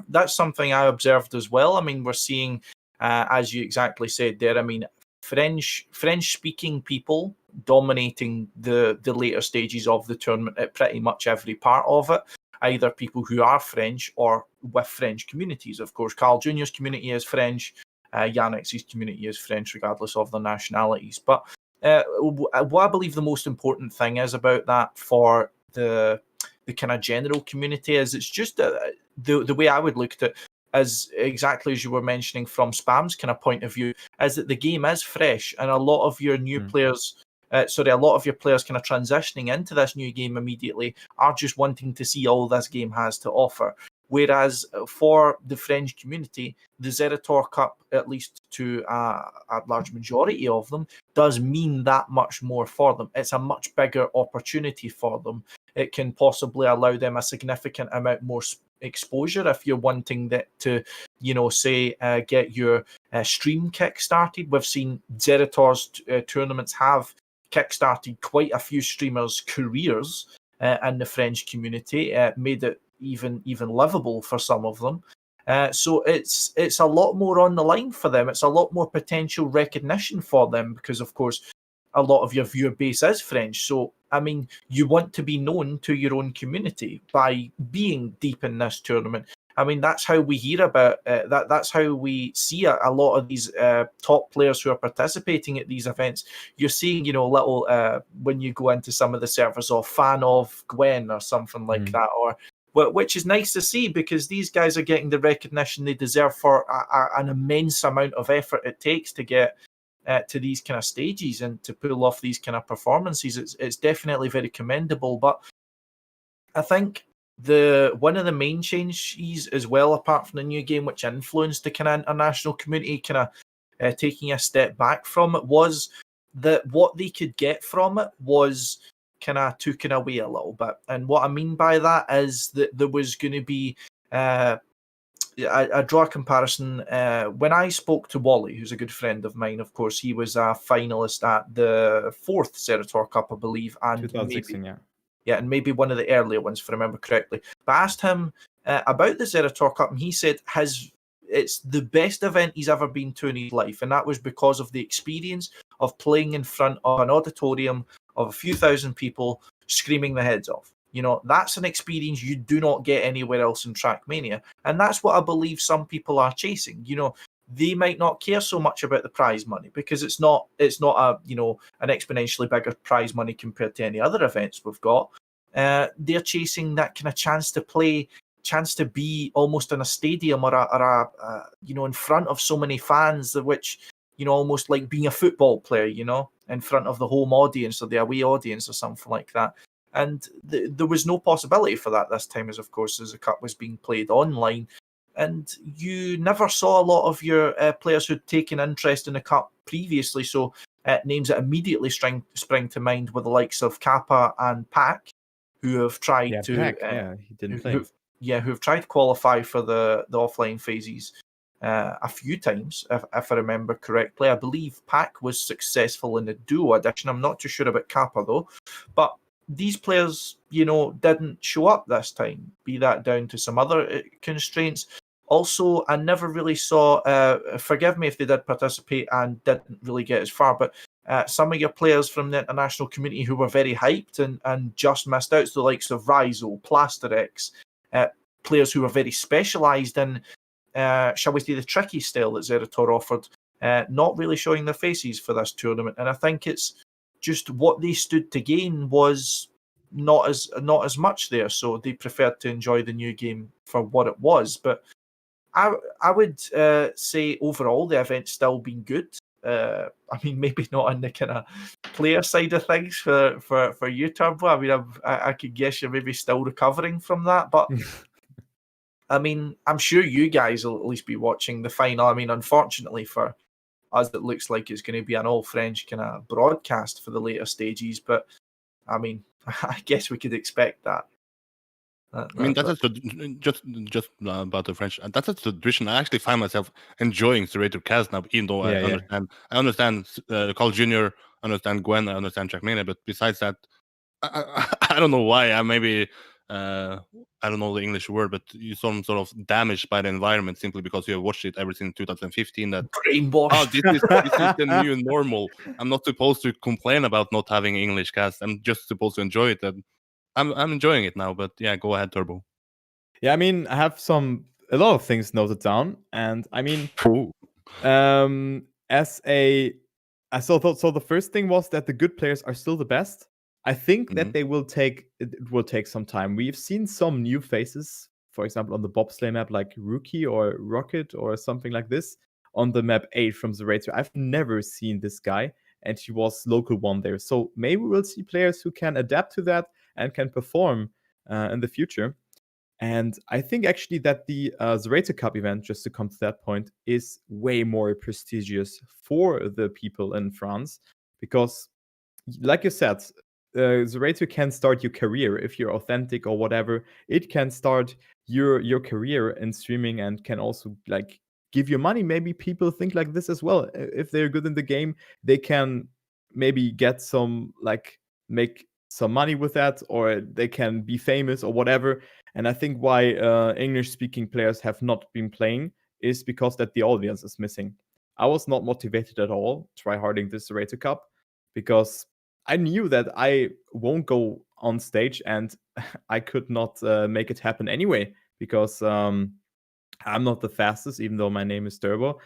that's something I observed as well. I mean, we're seeing, as you exactly said there, I mean, French speaking people dominating the later stages of the tournament at pretty much every part of it. Either people who are French or with French communities. Of course, Carl Jr.'s community is French. Yannex's community is French, regardless of their nationalities. But what I believe the most important thing is about that for the kind of general community is it's just the way I would look at it, as exactly as you were mentioning from Spam's kind of point of view, is that the game is fresh, and a lot of your new players, a lot of your players kind of transitioning into this new game immediately are just wanting to see all this game has to offer. Whereas for the French community, the Zerator Cup, at least to a large majority of them, does mean that much more for them. It's a much bigger opportunity for them. It can possibly allow them a significant amount more exposure if you're wanting that to, you know, say get your stream kick-started. We've seen Zerator's tournaments have kick-started quite a few streamers' careers in the French community, made it even livable for some of them. So it's a lot more on the line for them. It's a lot more potential recognition for them because, of course, a lot of your viewer base is French. So, I mean, you want to be known to your own community by being deep in this tournament. I mean, that's how we hear about that. That's how we see a lot of these top players who are participating at these events. You're seeing, you know, little when you go into some of the servers of fan of Gwen or something like that, or which is nice to see, because these guys are getting the recognition they deserve for an immense amount of effort it takes to get to these kind of stages and to pull off these kind of performances. It's definitely very commendable. But I think one of the main changes as well, apart from the new game, which influenced the kind of international community kind of taking a step back from it, was that what they could get from it was kind of taken away a little bit. And what I mean by that is that there was going to be I draw a comparison. When I spoke to Wally, who's a good friend of mine, of course, he was a finalist at the 4th Zerator Cup, I believe, and 2016, and maybe one of the earlier ones, if I remember correctly. But I asked him about the Zerator Cup, and he said it's the best event he's ever been to in his life, and that was because of the experience of playing in front of an auditorium of a few thousand people screaming their heads off. You know, that's an experience you do not get anywhere else in Trackmania, and that's what I believe some people are chasing. You know, they might not care so much about the prize money because it's not a an exponentially bigger prize money compared to any other events we've got. They're chasing that kind of chance to play, chance to be almost in a stadium or a in front of so many fans, which, you know, almost like being a football player, you know, in front of the home audience or the away audience or something like that. And there was no possibility for that this time, as the cup was being played online. And you never saw a lot of your players who'd taken interest in the cup previously. So names that immediately spring to mind were the likes of Kappa and Pac, who have tried to he didn't play. Who have tried to qualify for the offline phases a few times, if I remember correctly. I believe Pac was successful in the duo edition. I'm not too sure about Kappa though, but these players, you know, didn't show up this time, be that down to some other constraints. Also, I never really saw, forgive me if they did participate and didn't really get as far, but some of your players from the international community who were very hyped and just missed out, so the likes of Rizo, Plasterix, players who were very specialised in, shall we say, the tricky style that Zerator offered, not really showing their faces for this tournament. And I think it's just what they stood to gain was not as much there, so they preferred to enjoy the new game for what it was. But I would say overall the event's still been good. I mean, maybe not on the kind of player side of things for you, Turbo. I mean, I could guess you're maybe still recovering from that, but I mean, I'm sure you guys will at least be watching the final. I mean, unfortunately for us, it looks like it's going to be an all-French kind of broadcast for the later stages, but I mean, I guess we could expect that. I mean, that's just about the French. That's a tradition. I actually find myself enjoying ZrT Cast now, even though I understand Carl Jr., I understand Gwen, I understand Trackmania, but besides that, I don't know why. I don't know the English word, but you're some sort of damaged by the environment simply because you have watched it ever since 2015. That brainwashed. This is the new normal. I'm not supposed to complain about not having English cast. I'm just supposed to enjoy it. And I'm enjoying it now. But yeah, go ahead, Turbo. Yeah, I mean, I have a lot of things noted down, and I mean, so the first thing was that the good players are still the best. I think that it will take some time. We've seen some new faces, for example, on the bobsleigh map, like Rookie or Rocket or something like this. On the map 8 from ZrT, I've never seen this guy, and he was local 1 there. So maybe we'll see players who can adapt to that and can perform in the future. And I think actually that the ZrT Cup event, just to come to that point, is way more prestigious for the people in France because, like you said, ZrT can start your career if you're authentic or whatever. It can start your career in streaming and can also like give you money. Maybe people think like this as well. If they're good in the game, they can maybe get some make some money with that, or they can be famous or whatever. And I think why English-speaking players have not been playing is because that the audience is missing. I was not motivated at all tryharding this ZrT Cup because I knew that I won't go on stage and I could not make it happen anyway because I'm not the fastest, even though my name is Turbo.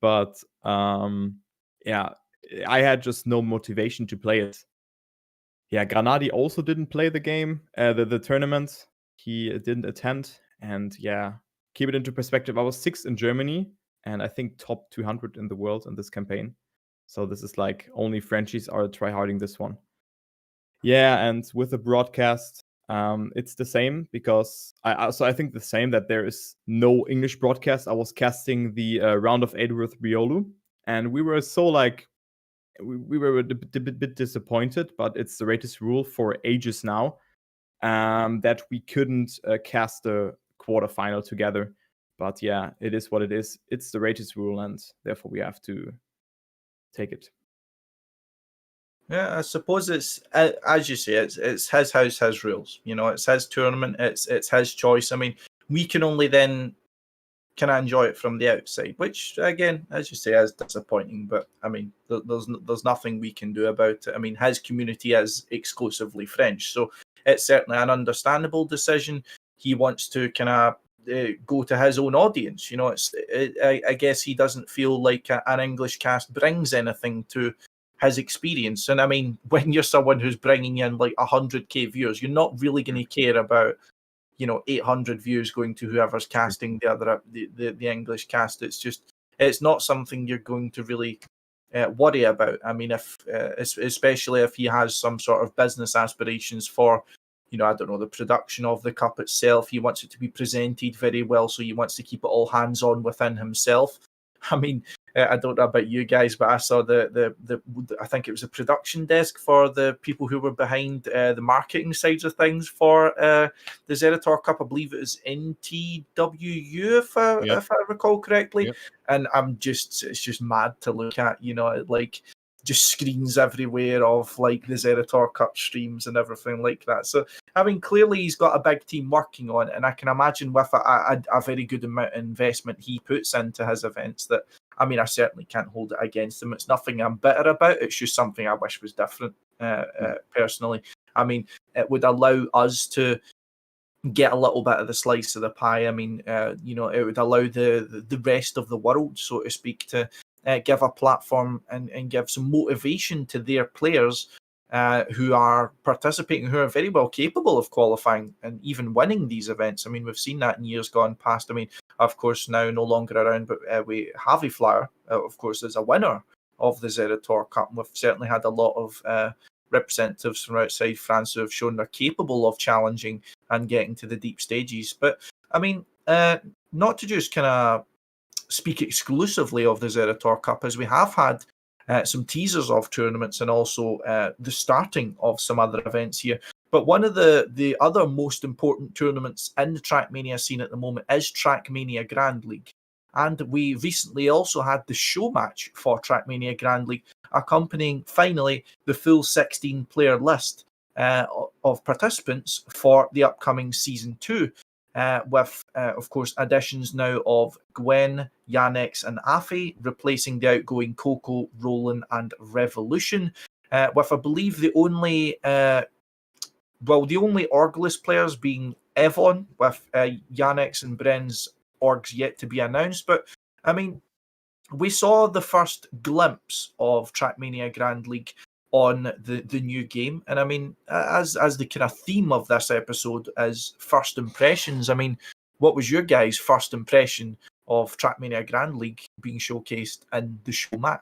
But yeah, I had just no motivation to play it. Yeah, Granadi also didn't play the game, the tournament. he didn't attend. And yeah, keep it into perspective. I was 6th in Germany, and I think top 200 in the world in this campaign. So this is like only Frenchies are tryharding this one. Yeah, and with the broadcast, it's the same because I think the same that there is no English broadcast. I was casting the round of 8 with Riolu, and we were so like we were a bit disappointed, but it's the latest rule for ages now that we couldn't cast the quarterfinal together. But yeah, it is what it is. It's the latest rule, and therefore we have to take it. Yeah, I suppose it's as you say, it's his house, his rules. You know, it's his tournament, it's his choice. I mean, we can only then kind of enjoy it from the outside, which again, as you say, is disappointing. But I mean, there's nothing we can do about it. I mean, his community is exclusively French, so it's certainly an understandable decision. He wants to kind of go to his own audience. You know, I guess he doesn't feel like an English cast brings anything to his experience. And I mean, when you're someone who's bringing in like 100k viewers, you're not really going to care about, you know, 800 views going to whoever's casting the English cast. It's not something you're going to really worry about. I mean, if especially if he has some sort of business aspirations for, you know, I don't know, the production of the cup itself. He wants it to be presented very well, so he wants to keep it all hands-on within himself. I mean, I don't know about you guys, but I saw the I think it was a production desk for the people who were behind the marketing sides of things for the Zerator Cup. I believe it was NTWU, if I recall correctly. Yep. And it's just mad to look at. You know, like just screens everywhere of like the Zerator Cup streams and everything like that. So I mean, clearly he's got a big team working on it, and I can imagine with a very good amount of investment he puts into his events that, I mean, I certainly can't hold it against him. It's nothing I'm bitter about. It's just something I wish was different, personally. I mean, it would allow us to get a little bit of the slice of the pie. I mean, you know, it would allow the rest of the world, so to speak, to give a platform and give some motivation to their players who are participating, who are very well capable of qualifying and even winning these events. I mean, we've seen that in years gone past. I mean, of course, now no longer around, but we Javi Flyer, of course, is a winner of the Zerator Cup. We've certainly had a lot of representatives from outside France who have shown they're capable of challenging and getting to the deep stages. But I mean, not to just kind of speak exclusively of the Zerator Cup, as we have had some teasers of tournaments and also the starting of some other events here. But one of the other most important tournaments in the Trackmania scene at the moment is Trackmania Grand League. And we recently also had the show match for Trackmania Grand League, accompanying finally the full 16-player list of participants for the upcoming Season 2. With, of course, additions now of Gwen, Yannex, and Afi, replacing the outgoing Coco, Roland, and Revolution. With, I believe, the only orgless players being Evon, with Yannex and Bren's orgs yet to be announced. But, I mean, we saw the first glimpse of Trackmania Grand League on the new game, and I mean, as the kind of theme of this episode is first impressions. I mean, what was your guys' first impression of Trackmania Grand League being showcased in the show match?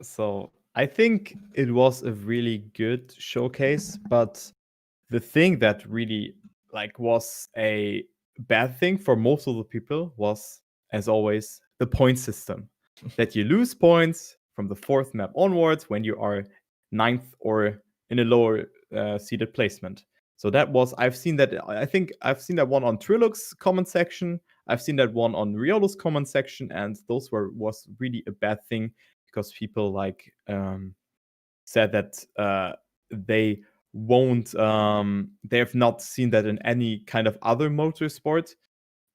So I think it was a really good showcase, but the thing that really like was a bad thing for most of the people was, as always, the point system. That you lose points from the 4th map onwards when you are 9th or in a lower seeded placement. So that was, I think I've seen that one on Trilux comment section. I've seen that one on Riolo's comment section, and those was really a bad thing because people like said that they won't they have not seen that in any kind of other motorsport.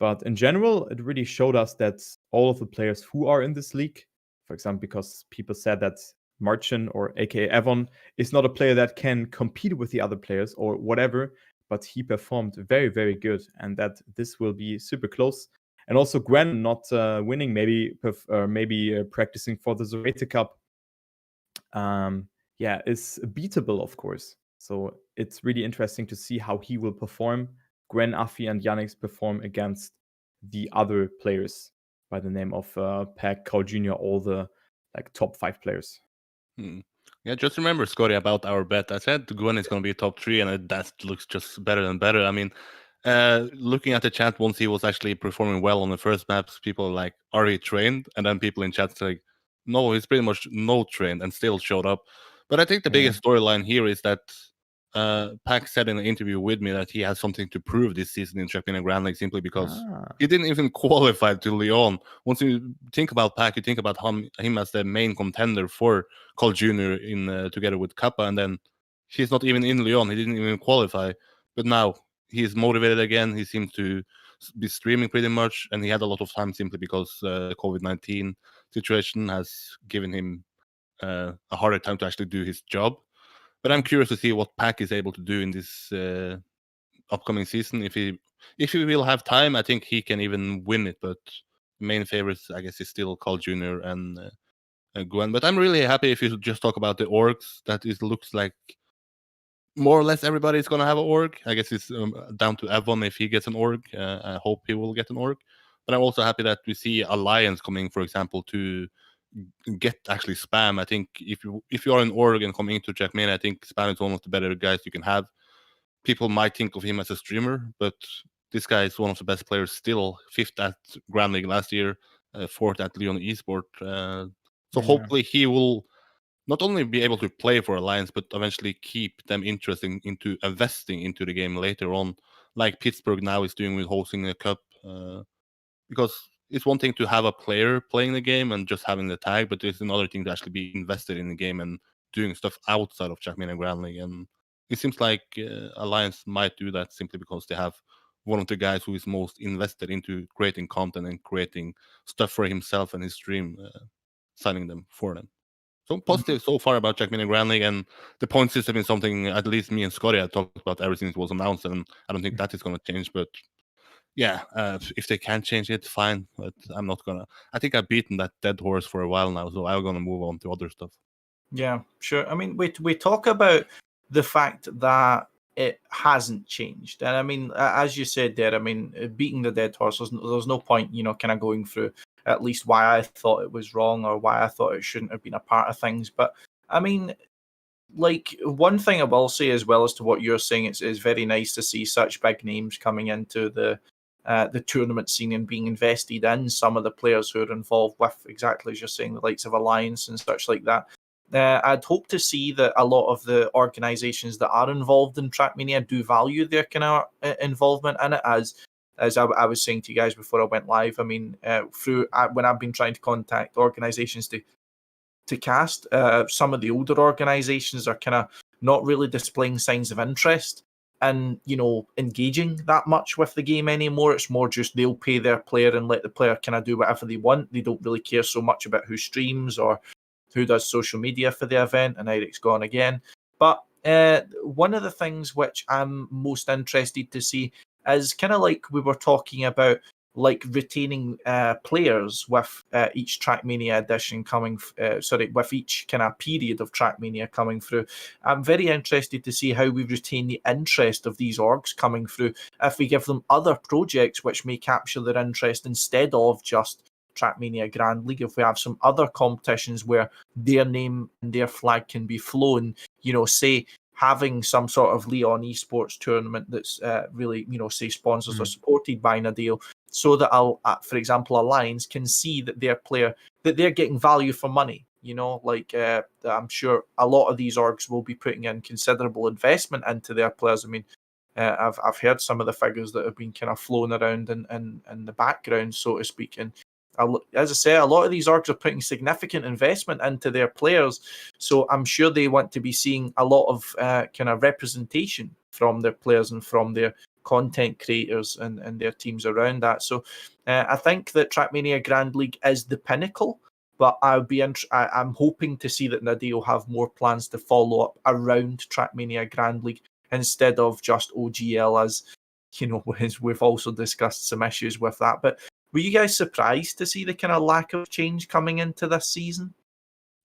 But in general, it really showed us that all of the players who are in this league, for example, because people said that Marcin or aka Evon is not a player that can compete with the other players or whatever, but he performed very, very good, and that this will be super close. And also Gwen not winning, maybe practicing for the ZrT Cup, is beatable, of course. So it's really interesting to see how he will perform. Gwen, Afi, and Yannick perform against the other players by the name of Pack, Carl Jr., all the top 5 players. Yeah, just remember, Scotty, about our bet. I said Gwen is going to be top 3, and that looks just better and better. I mean, looking at the chat, once he was actually performing well on the first maps, people are like, are he trained? And then people in chat like, no, he's pretty much no trained and still showed up. But I think the biggest storyline here is that Pack said in an interview with me that he has something to prove this season in Trackmania Grand League simply because he didn't even qualify to Lyon. Once you think about Pack, you think about him as the main contender for Carl Jr. in together with Kappa, and then he's not even in Lyon. He didn't even qualify. But now he's motivated again. He seems to be streaming pretty much, and he had a lot of time simply because the COVID-19 situation has given him a harder time to actually do his job. But I'm curious to see what Pack is able to do in this upcoming season. If he will have time, I think he can even win it. But the main favorites, I guess, is still Carl Jr. and Gwen. But I'm really happy if you just talk about the orgs. That it looks like more or less everybody is going to have an org. I guess it's down to Evon if he gets an org. I hope he will get an org. But I'm also happy that we see Alliance coming, for example, to get actually Spam. I think if you are an org and coming into Trackmania, I think Spam is one of the better guys you can have. People might think of him as a streamer, but this guy is one of the best players still. 5th at Grand League last year, 4th at Lyon Esport. Hopefully he will not only be able to play for Alliance, but eventually keep them interested into investing into the game later on, like Pittsburgh now is doing with hosting a cup. Because it's one thing to have a player playing the game and just having the tag, but it's another thing to actually be invested in the game and doing stuff outside of Trackmania Grand League. And it seems like Alliance might do that simply because they have one of the guys who is most invested into creating content and creating stuff for himself and his stream, signing them for them. So positive so far about Trackmania Grand League, and the point system is something at least me and Scotty have talked about ever since it was announced, and I don't think that is going to change. But yeah, if they can change it, fine. But I'm not gonna. I think I've beaten that dead horse for a while now, so I'm gonna move on to other stuff. Yeah, sure. I mean, we talk about the fact that it hasn't changed, and I mean, as you said there, I mean, beating the dead horse. There's no point, kind of going through at least why I thought it was wrong or why I thought it shouldn't have been a part of things. But I mean, like, one thing I will say as well as to what you're saying, it's very nice to see such big names coming into the tournament scene and being invested in some of the players who are involved with, exactly as you're saying, the likes of Alliance and such like that. I'd hope to see that a lot of the organisations that are involved in Trackmania do value their kind of involvement in it, as I was saying to you guys before I went live. I mean, when I've been trying to contact organisations to cast, some of the older organisations are kind of not really displaying signs of interest and engaging that much with the game anymore. It's more just they'll pay their player and let the player kind of do whatever they want. They don't really care so much about who streams or who does social media for the event, and Eirik's gone again. But one of the things which I'm most interested to see is kind of like we were talking about, like retaining players with each Trackmania edition coming, with each kind of period of Trackmania coming through. I'm very interested to see how we retain the interest of these orgs coming through if we give them other projects which may capture their interest instead of just Trackmania Grand League. If we have some other competitions where their name and their flag can be flown, say having some sort of Lyon esports tournament that's really, say sponsors are supported by Nadal, so that for example, Alliance can see that their player, that they're getting value for money. I'm sure a lot of these orgs will be putting in considerable investment into their players. I mean, I've heard some of the figures that have been kind of flown around in the background, so to speak. And as I say, a lot of these orgs are putting significant investment into their players, so I'm sure they want to be seeing a lot of kind of representation from their players and from their content creators and their teams around that. So I think that Trackmania Grand League is the pinnacle, but I'm hoping to see that Nadal have more plans to follow up around Trackmania Grand League instead of just OGL, as we've also discussed some issues with that. But were you guys surprised to see the kind of lack of change coming into this season?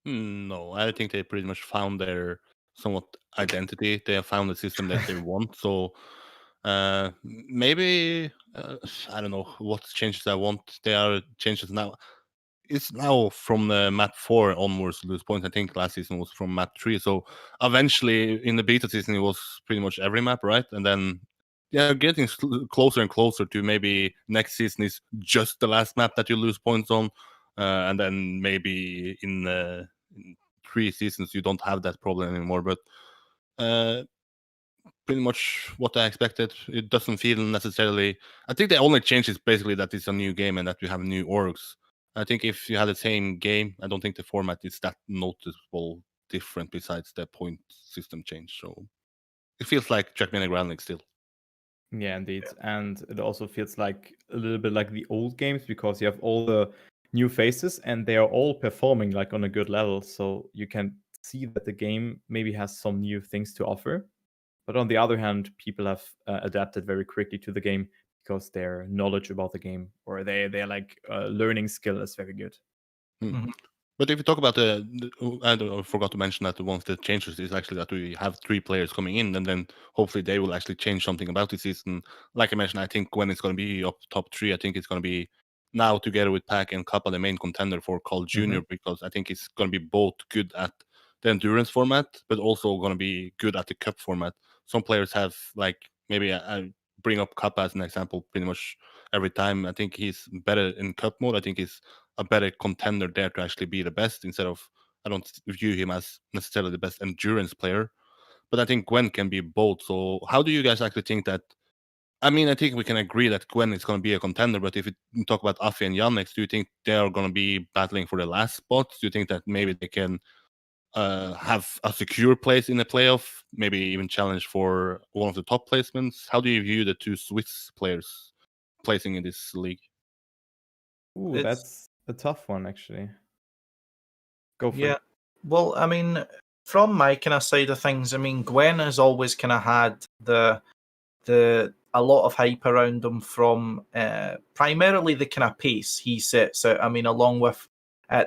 No, I think they pretty much found their somewhat identity. They have found a system that they want. So maybe I don't know what changes I want. There are changes now. It's now from the map 4 onwards to lose points. I think last season was from map 3. So eventually in the beta season it was pretty much every map, right? And then getting closer and closer to maybe next season is just the last map that you lose points on, and then maybe in 3 seasons you don't have that problem anymore. But pretty much what I expected. It doesn't feel necessarily. I think the only change is basically that it's a new game and that we have new orgs. I think if you had the same game, I don't think the format is that noticeable different besides the point system change. So it feels like Trackmania Grand League still. Yeah, indeed. And it also feels like a little bit like the old games because you have all the new faces and they are all performing like on a good level. So you can see that the game maybe has some new things to offer. But on the other hand, people have adapted very quickly to the game because their knowledge about the game or their like learning skill is very good. Mhm. But if you talk about I forgot to mention that one of the changes is actually that we have 3 players coming in, and then hopefully they will actually change something about the season. Like I mentioned, I think when it's going to be up top 3, I think it's going to be now together with Pack and Kappa the main contender for Call Junior, because I think it's going to be both good at the endurance format, but also going to be good at the cup format. Some players have like maybe I bring up Kappa as an example pretty much every time. I think he's better in cup mode. I think he's a better contender there to actually be the best instead of I don't view him as necessarily the best endurance player. But I think Gwen can be both. So how do you guys actually think that? I mean, I think we can agree that Gwen is going to be a contender. But if you talk about Afi and Yannex, do you think they are going to be battling for the last spots? Do you think that maybe they can have a secure place in the playoff, maybe even challenge for one of the top placements? How do you view the 2 Swiss players placing in this league? Ooh, that's a tough one, actually. Go for it. Well, I mean, from my kind of side of things, I mean, Gwen has always kind of had the a lot of hype around him from primarily the kind of pace he sets out. I mean, along with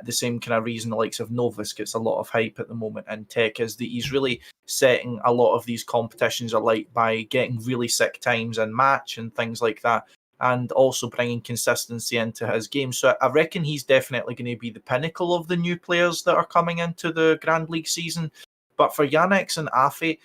the same kind of reason the likes of Novus gets a lot of hype at the moment in tech is that he's really setting a lot of these competitions alight by getting really sick times in match and things like that, and also bringing consistency into his game. So I reckon he's definitely going to be the pinnacle of the new players that are coming into the Grand League season. But for Yannex and Afi,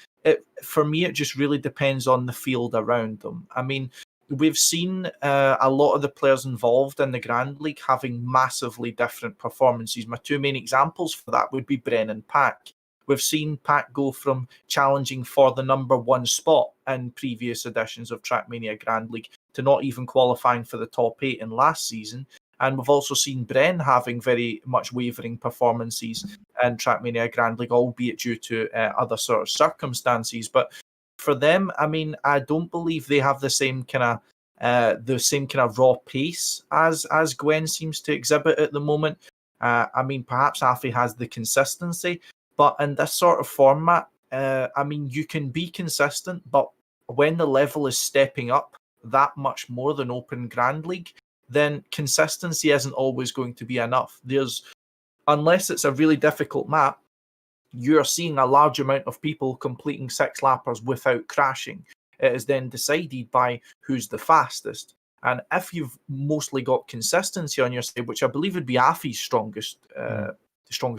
for me, it just really depends on the field around them. I mean, we've seen a lot of the players involved in the Grand League having massively different performances. My 2 main examples for that would be Bren and Pack. We've seen Pack go from challenging for the number 1 spot in previous editions of Trackmania Grand League to not even qualifying for the top 8 in last season. And we've also seen Bren having very much wavering performances in Trackmania Grand League, albeit due to other sort of circumstances. But for them, I mean, I don't believe they have the same kind of raw pace as Gwen seems to exhibit at the moment. I mean, perhaps Afi has the consistency, but in this sort of format, I mean, you can be consistent, but when the level is stepping up that much more than Open Grand League, then consistency isn't always going to be enough. Unless it's a really difficult map, you're seeing a large amount of people completing 6 lappers without crashing. It is then decided by who's the fastest. And if you've mostly got consistency on your side, which I believe would be Afi's strongest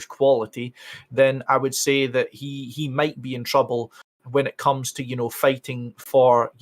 quality, then I would say that he might be in trouble when it comes to, fighting for,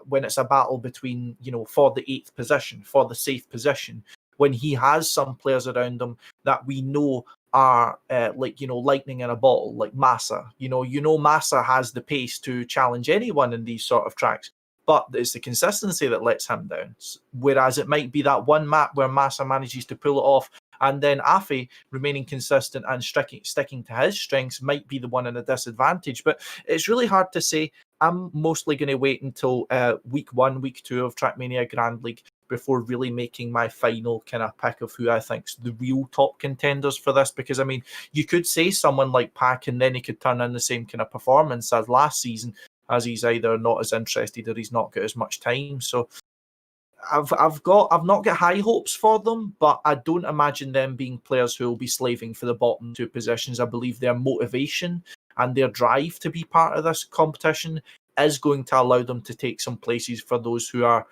when it's a battle between, for the 8th position, for the safe position, when he has some players around him that we know are lightning in a bottle, like Massa. Massa has the pace to challenge anyone in these sort of tracks, but it's the consistency that lets him down. Whereas it might be that one map where Massa manages to pull it off, and then Afi remaining consistent and sticking to his strengths might be the one in a disadvantage. But it's really hard to say. I'm mostly going to wait until week 1, week 2 of Trackmania Grand League before really making my final kind of pick of who I think's the real top contenders for this. Because, I mean, you could say someone like Pack and then he could turn in the same kind of performance as last season, as he's either not as interested or he's not got as much time. So I've not got high hopes for them, but I don't imagine them being players who will be slaving for the bottom 2 positions. I believe their motivation and their drive to be part of this competition is going to allow them to take some places for those who are.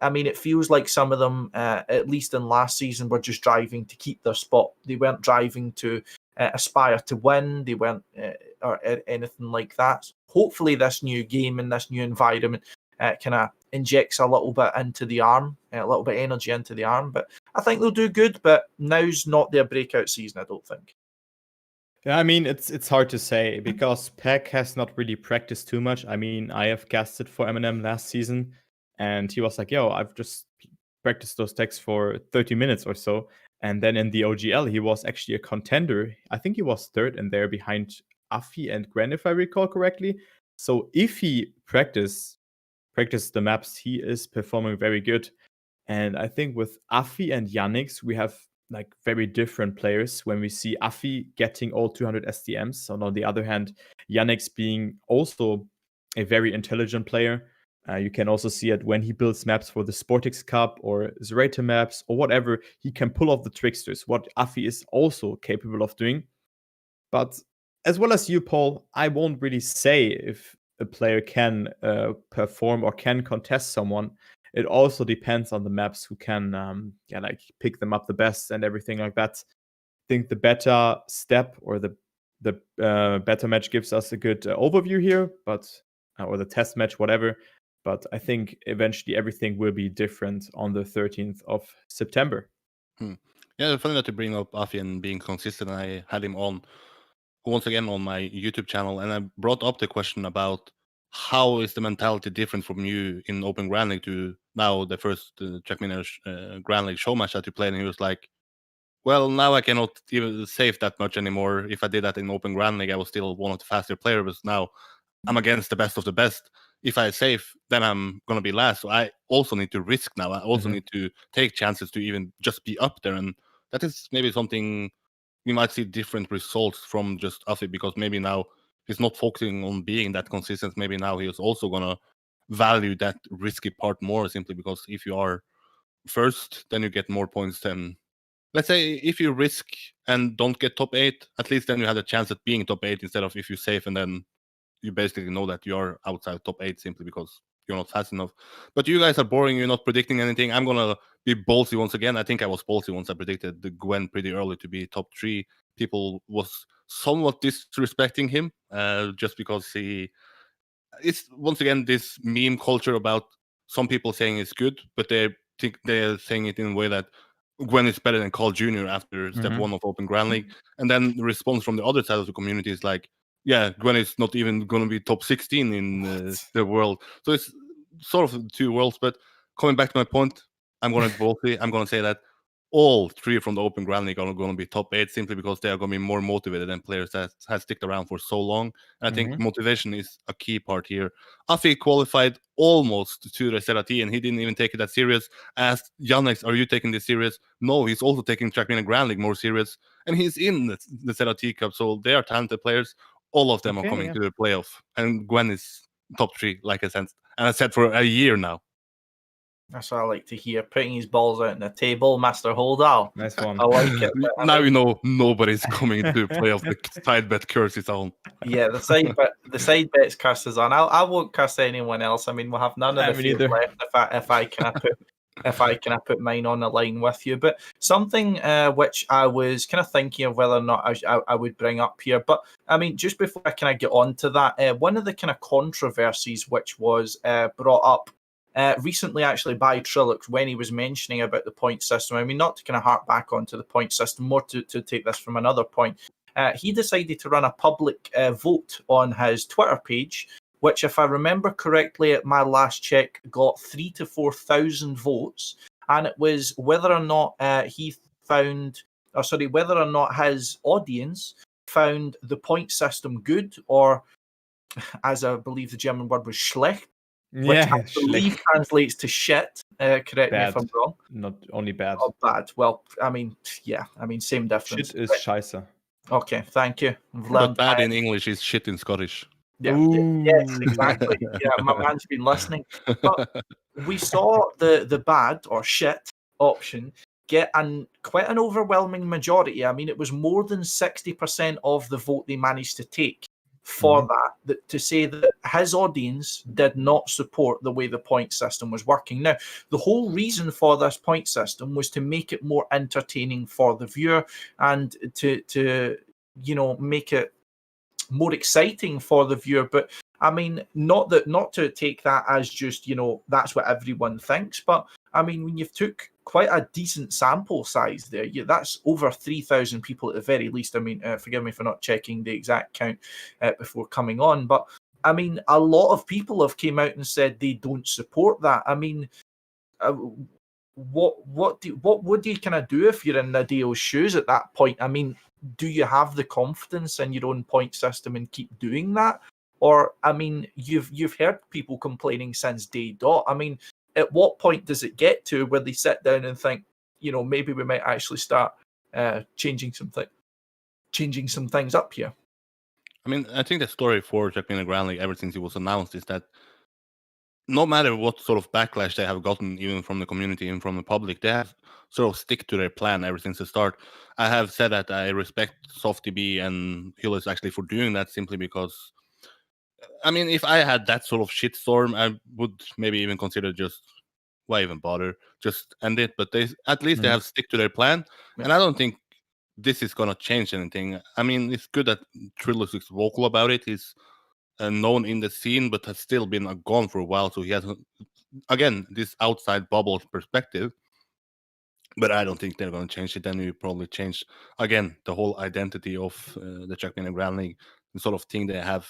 I mean, it feels like some of them, at least in last season, were just driving to keep their spot. They weren't driving to aspire to win. They weren't or anything like that. Hopefully, this new game and this new environment kind of injects a little bit into the arm, a little bit of energy into the arm. But I think they'll do good. But now's not their breakout season, I don't think. Yeah, I mean, it's hard to say because Peck has not really practiced too much. I mean, I have casted for Eminem last season, and he was like, yo, I've just practiced those decks for 30 minutes or so. And then in the OGL, he was actually a contender. I think he was third in there behind Afi and Gwen, if I recall correctly. So if he practiced the maps, he is performing very good. And I think with Afi and Yannick, we have like very different players when we see Afi getting all 200 STMs. And on the other hand, Yannick being also a very intelligent player. You can also see it when he builds maps for the Sportix Cup or ZrT maps or whatever. He can pull off the tricksters, what Afi is also capable of doing. But as well as you, Paul, I won't really say if a player can perform or can contest someone. It also depends on the maps who can like pick them up the best and everything like that. I think the beta step or the beta match gives us a good overview here, but or the test match, whatever. But I think eventually everything will be different on the 13th of September. Yeah, funny that you bring up Afi and being consistent. I had him on once again on my YouTube channel, and I brought up the question about how is the mentality different from you in Open Grand League to now the first Trackmania Grand League show match that you played, and he was like, well, now I cannot even save that much anymore. If I did that in Open Grand League, I was still one of the faster players, but now I'm against the best of the best. If I save, then I'm going to be last. So I also need to risk now. I also need to take chances to even just be up there. And that is maybe something we might see different results from just Afi, because maybe now he's not focusing on being that consistent. Maybe now he's also going to value that risky part more, simply because if you are first, then you get more points than, let's say, if you risk and don't get top 8, at least then you have a chance at being top 8 instead of if you save and then you basically know that you're outside top 8 simply because you're not fast enough. But you guys are boring. You're not predicting anything. I'm gonna be ballsy once again. I think I was ballsy once I predicted the Gwen pretty early to be top 3. People was somewhat disrespecting him just because it's once again this meme culture about some people saying it's good, but they think they're saying it in a way that Gwen is better than Carl Jr. after step 1 of Open Grand League. And then the response from the other side of the community is like, yeah, Gwen is not even going to be top 16 in the world. So it's sort of two worlds. But coming back to my point, I'm going to be boldly. I'm going to say that all 3 from the Open Grand League are going to be top 8 simply because they are going to be more motivated than players that have sticked around for so long. And I think motivation is a key part here. Afi qualified almost to the ZrT, and he didn't even take it that serious. Asked Yannick, are you taking this serious? No, he's also taking Trackmania Grand League more serious. And he's in the ZrT Cup, so they are talented players. All of them are coming to the playoff. And Gwen is top 3, like I said. And I said for a year now. That's what I like to hear. Putting his balls out on the table, Master Holdal. Nice one. I like it. Now you know nobody's coming to the playoff. The side bet curse is on. Yeah, the side bet's curse is on. I won't curse anyone else. I mean, we'll have none of the fears left if I can put mine on the line with you. But something which I was kind of thinking of whether or not I would bring up here. But I mean, just before I kind of get on to that, one of the kind of controversies which was brought up recently, actually, by Trilux when he was mentioning about the point system. I mean, not to kind of harp back onto the point system, more to take this from another point. He decided to run a public vote on his Twitter page, which, if I remember correctly, at my last check, got 3,000 to 4,000 votes, and it was whether or not whether or not his audience found the point system good, or, as I believe the German word was, schlecht. Which I believe translates to shit. Correct me if I'm wrong. Not only bad. Oh, bad. Well, I mean, yeah. I mean, same difference. Shit is scheiße. Okay, thank you. But bad in English is shit in Scottish. Yeah. Yes, exactly. Yeah, my man's been listening. But we saw the bad or shit option get quite an overwhelming majority. I mean, it was more than 60% of the vote they managed to take. for that to say that his audience did not support the way the point system was working. Now, the whole reason for this point system was to make it more entertaining for the viewer and to make it more exciting for the viewer. But I mean, not to take that as just, that's what everyone thinks, but I mean, when you've took quite a decent sample size there, that's over 3,000 people at the very least. I mean, forgive me for not checking the exact count before coming on, but I mean, a lot of people have came out and said they don't support that. I mean, what would you kind of do if you're in Nadio's shoes at that point? I mean, do you have the confidence in your own point system and keep doing that? Or, I mean, you've heard people complaining since day dot. I mean, at what point does it get to where they sit down and think, maybe we might actually start changing some things up here? I mean, I think the story for Trackmania Grand League ever since it was announced is that no matter what sort of backlash they have gotten, even from the community, even from the public, they have sort of stick to their plan ever since the start. I have said that I respect SoftDB and Hillis actually for doing that, simply because, I mean, if I had that sort of shitstorm, I would maybe even consider just, why even bother? Just end it. But they at least they have stick to their plan, and I don't think this is gonna change anything. I mean, it's good that Trillis is vocal about it. He's known in the scene, but has still been gone for a while, so he has again this outside bubble perspective. But I don't think they're going to change it. Then we probably change again the whole identity of the Trackmania Grand League, the sort of thing they have.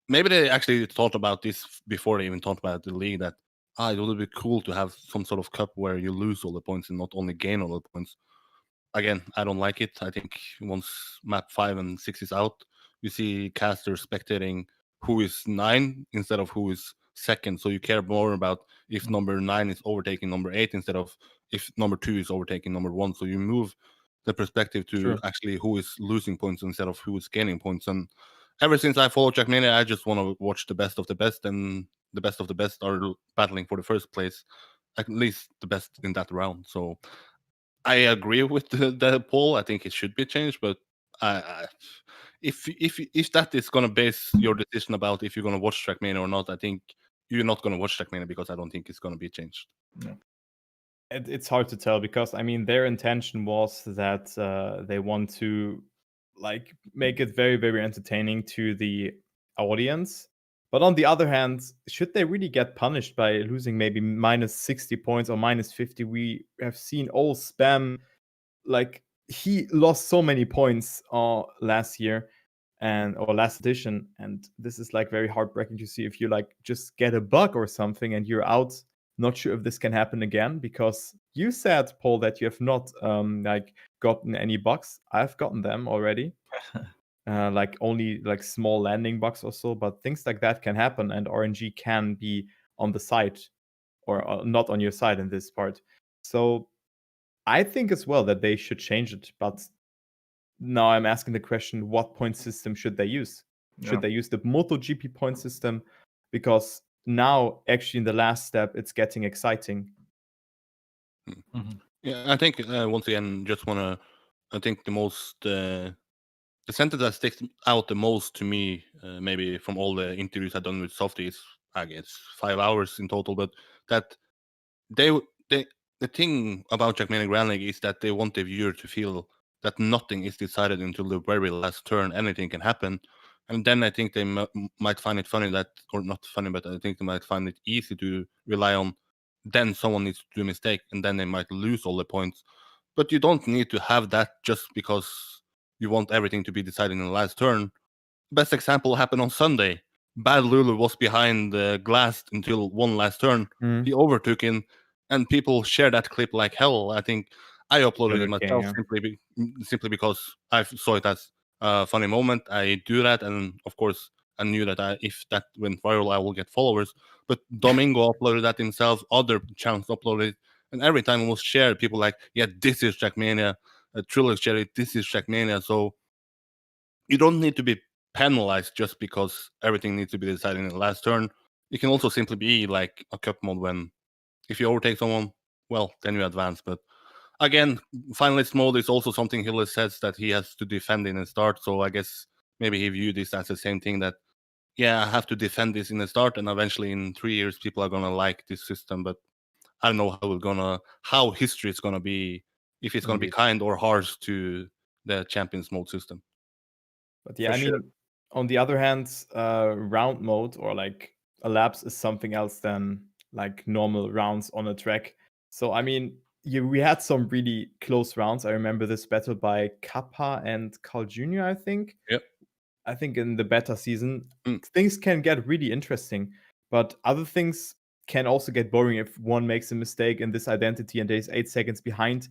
Maybe they actually thought about this before they even thought about the league, that it would be cool to have some sort of cup where you lose all the points and not only gain all the points. Again, I don't like it. I think once map 5 and 6 is out, you see casters spectating who is 9 instead of who is second. So you care more about if number 9 is overtaking number 8 instead of if number 2 is overtaking number 1. So you move the perspective to actually who is losing points instead of who is gaining points. And ever since I follow Trackmania, I just want to watch the best of the best, and the best of the best are battling for the first place, at least the best in that round. So I agree with the poll. I think it should be changed, but if that is going to base your decision about if you're going to watch Trackmania or not, I think you're not going to watch Trackmania, because I don't think it's going to be changed. No. It's hard to tell, because I mean, their intention was that they want to make it very, very entertaining to the audience. But on the other hand, should they really get punished by losing maybe minus 60 points or minus 50? We have seen all spam, he lost so many points last year or last edition, and this is very heartbreaking to see. If you just get a bug or something and you're out, not sure if this can happen again, because you said, Paul, that you have not gotten any bugs. I've gotten them already. Only small landing bugs or so, but things like that can happen, and RNG can be on the side or not on your side in this part. So I think as well that they should change it, but now I'm asking the question, what point system should they use? Should they use the MotoGP point system? Because now, actually, in the last step, it's getting exciting. Yeah, I think once again, just want to, I think the most, the sentence that sticks out the most to me, maybe from all the interviews I've done with Softy, is, I guess, 5 hours in total, but that the thing about Trackmania Grand League is that they want the viewer to feel that nothing is decided until the very last turn. Anything can happen. And then I think they might find it funny that, or not funny, but I think they might find it easy to rely on, then someone needs to do a mistake, and then they might lose all the points. But you don't need to have that just because you want everything to be decided in the last turn. Best example happened on Sunday. Bad Lulu was behind the glass until one last turn. He overtook him, and people share that clip like hell. I think I uploaded it myself simply because I saw it as a funny moment. I do that, and of course, I knew that if that went viral, I will get followers. But Domingo uploaded that himself. Other channels uploaded it, and every time it was shared, people like, yeah, this is Trackmania. Trillis shared it, this is Trackmania. So you don't need to be penalized just because everything needs to be decided in the last turn. It can also simply be like a cup mode when, if you overtake someone, well, then you advance. But again, finalist mode is also something Hillis says that he has to defend in the start. So I guess maybe he viewed this as the same thing that, yeah, I have to defend this in the start, and eventually in 3 years people are gonna like this system. But I don't know how history is gonna be, if it's gonna be Indeed. kind or harsh to the champions mode system. But yeah, For I sure. mean, on the other hand, round mode or like a laps is something else than like normal rounds on a track. So I mean, we had some really close rounds. I remember this battle by Kappa and Carl Jr., I think. Yep. I think in the beta season, Mm. things can get really interesting, but other things can also get boring if one makes a mistake in this identity and there's 8 seconds behind.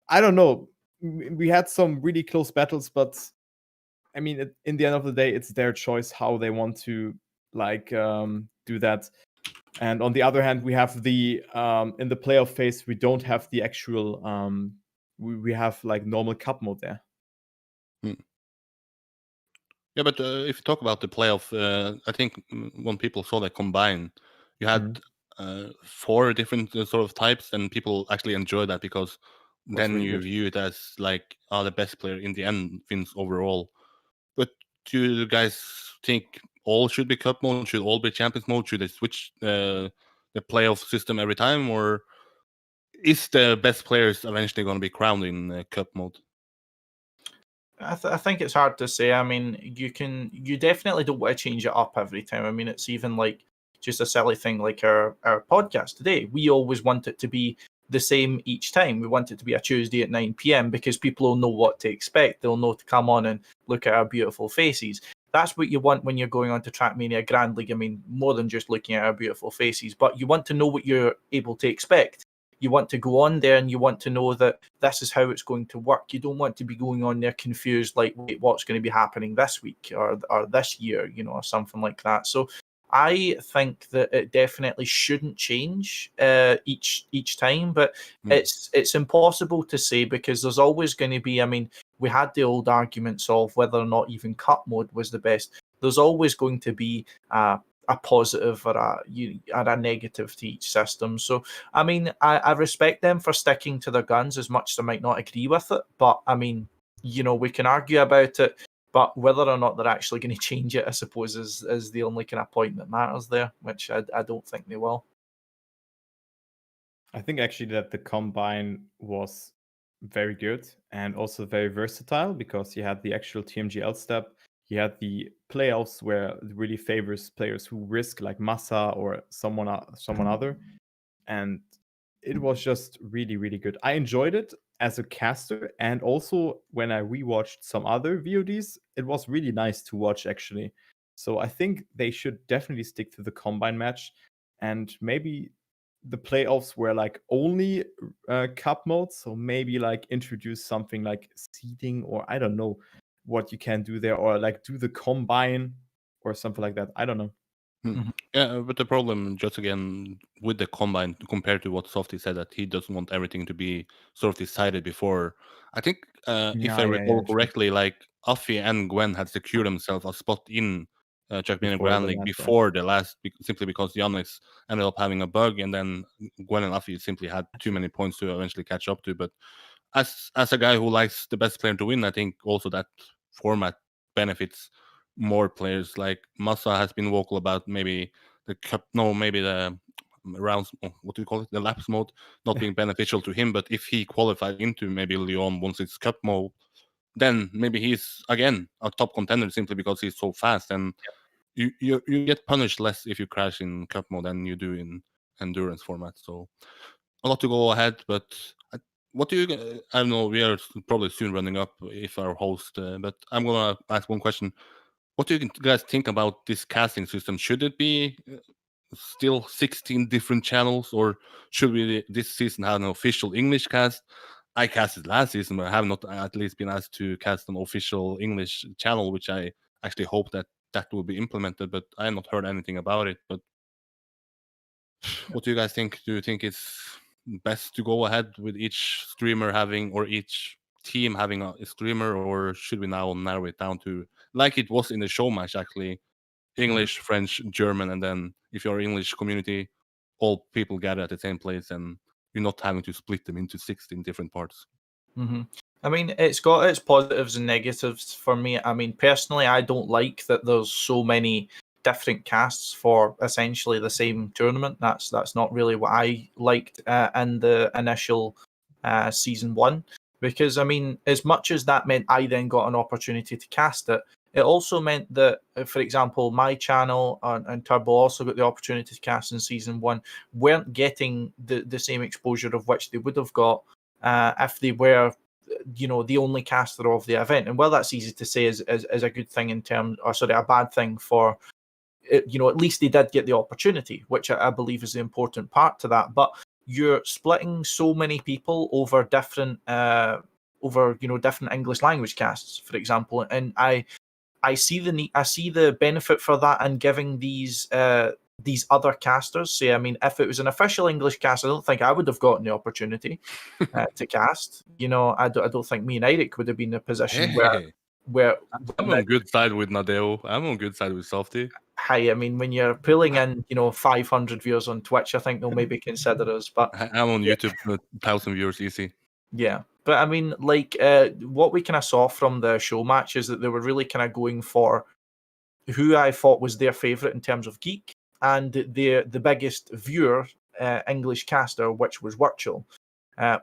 I don't know. We had some really close battles, but I mean, in the end of the day, it's their choice how they want to like do that. And on the other hand, we have the in the playoff phase, we don't have the actual we have like normal cup mode there. Yeah, but if you talk about the playoff, I think when people saw the combine, you had 4 different sort of types, and people actually enjoy that because then really you good. view it as like, the best player in the end wins overall. But do you guys think all should be cup mode? Should all be champions mode? Should they switch the playoff system every time, or is the best players eventually going to be crowned in cup mode? I think it's hard to say. I mean, you definitely don't want to change it up every time. I mean, it's even like just a silly thing like our podcast today. We always want it to be the same each time. We want it to be a Tuesday at 9 p.m. because people will know what to expect. They'll know to come on and look at our beautiful faces. That's what you want when you're going on to Trackmania Grand League. I mean, more than just looking at our beautiful faces, but you want to know what you're able to expect. You want to go on there and you want to know that this is how it's going to work. You don't want to be going on there confused, like, wait, what's going to be happening this week or this year, or something like that. So I think that it definitely shouldn't change each time, but it's impossible to say because there's always going to be. I mean, we had the old arguments of whether or not even cup mode was the best. There's always going to be a positive or a negative to each system. So, I mean, I respect them for sticking to their guns as much as I might not agree with it. But, I mean, we can argue about it. But whether or not they're actually going to change it, I suppose, is the only kind of point that matters there, which I don't think they will. I think actually that the combine was very good and also very versatile because you had the actual TMGL step. You had the playoffs where it really favors players who risk like Massa or someone other. And it was just really, really good. I enjoyed it as a caster, and also when I rewatched some other VODs, it was really nice to watch actually. So I think they should definitely stick to the combine match, and maybe the playoffs were like only cup mode. So maybe like introduce something like seeding, or I don't know what you can do there, or like do the combine or something like that. I don't know. Yeah, but the problem, just again, with the combine compared to what Softy said, that he doesn't want everything to be sort of decided before. I think, if I recall True. correctly, like Afi and Gwen had secured themselves a spot in Trackmania Before Grand the League last, yeah. before the last, simply because Giannis ended up having a bug, and then Gwen and Afi simply had too many points to eventually catch up to. But as a guy who likes the best player to win, I think also that format benefits more players. Like Massa has been vocal about maybe the rounds, what do you call it, the laps mode, not being beneficial to him. But if he qualified into maybe Lyon once it's cup mode, then maybe he's again a top contender simply because he's so fast, and you get punished less if you crash in cup mode than you do in endurance format. So a lot to go ahead, but what do you? I don't know. We are probably soon running up if our host, but I'm gonna ask one question. What do you guys think about this casting system? Should it be still 16 different channels, or should we this season have an official English cast? I casted last season, but I have not at least been asked to cast an official English channel, which I actually hope that will be implemented. But I have not heard anything about it. But what do you guys think? Do you think it's best to go ahead with each streamer having, or each team having a streamer, or should we now narrow it down to like it was in the show match, actually English, French, German, and then if you're English community, all people gather at the same place, and you're not having to split them into 16 different parts? I mean, it's got its positives and negatives for me. I mean, personally, I don't like that there's so many different casts for essentially the same tournament. That's not really what I liked in the initial season one. Because I mean, as much as that meant I then got an opportunity to cast it, it also meant that, for example, my channel and Turbo also got the opportunity to cast in season one, weren't getting the same exposure of which they would have got if they were, the only caster of the event. And while that's easy to say is a good thing in terms, or sorry, a bad thing for, at least they did get the opportunity, which I believe is the important part to that. But you're splitting so many people over different, different English language casts, for example, and I see the benefit for that and giving these other casters. Say, I mean, if it was an official English cast, I don't think I would have gotten the opportunity to cast. I don't think me and Eirik would have been in a position where I'm on good side with Nadeo. I'm on good side with Softy. Hi, I mean, when you're pulling in, 500 viewers on Twitch, I think they'll maybe consider us. But I'm on YouTube, 1,000 viewers easy. yeah, but I mean, like, what we kind of saw from the show match is that they were really kind of going for who I thought was their favorite in terms of geek, and the biggest viewer English caster, which was Virtual,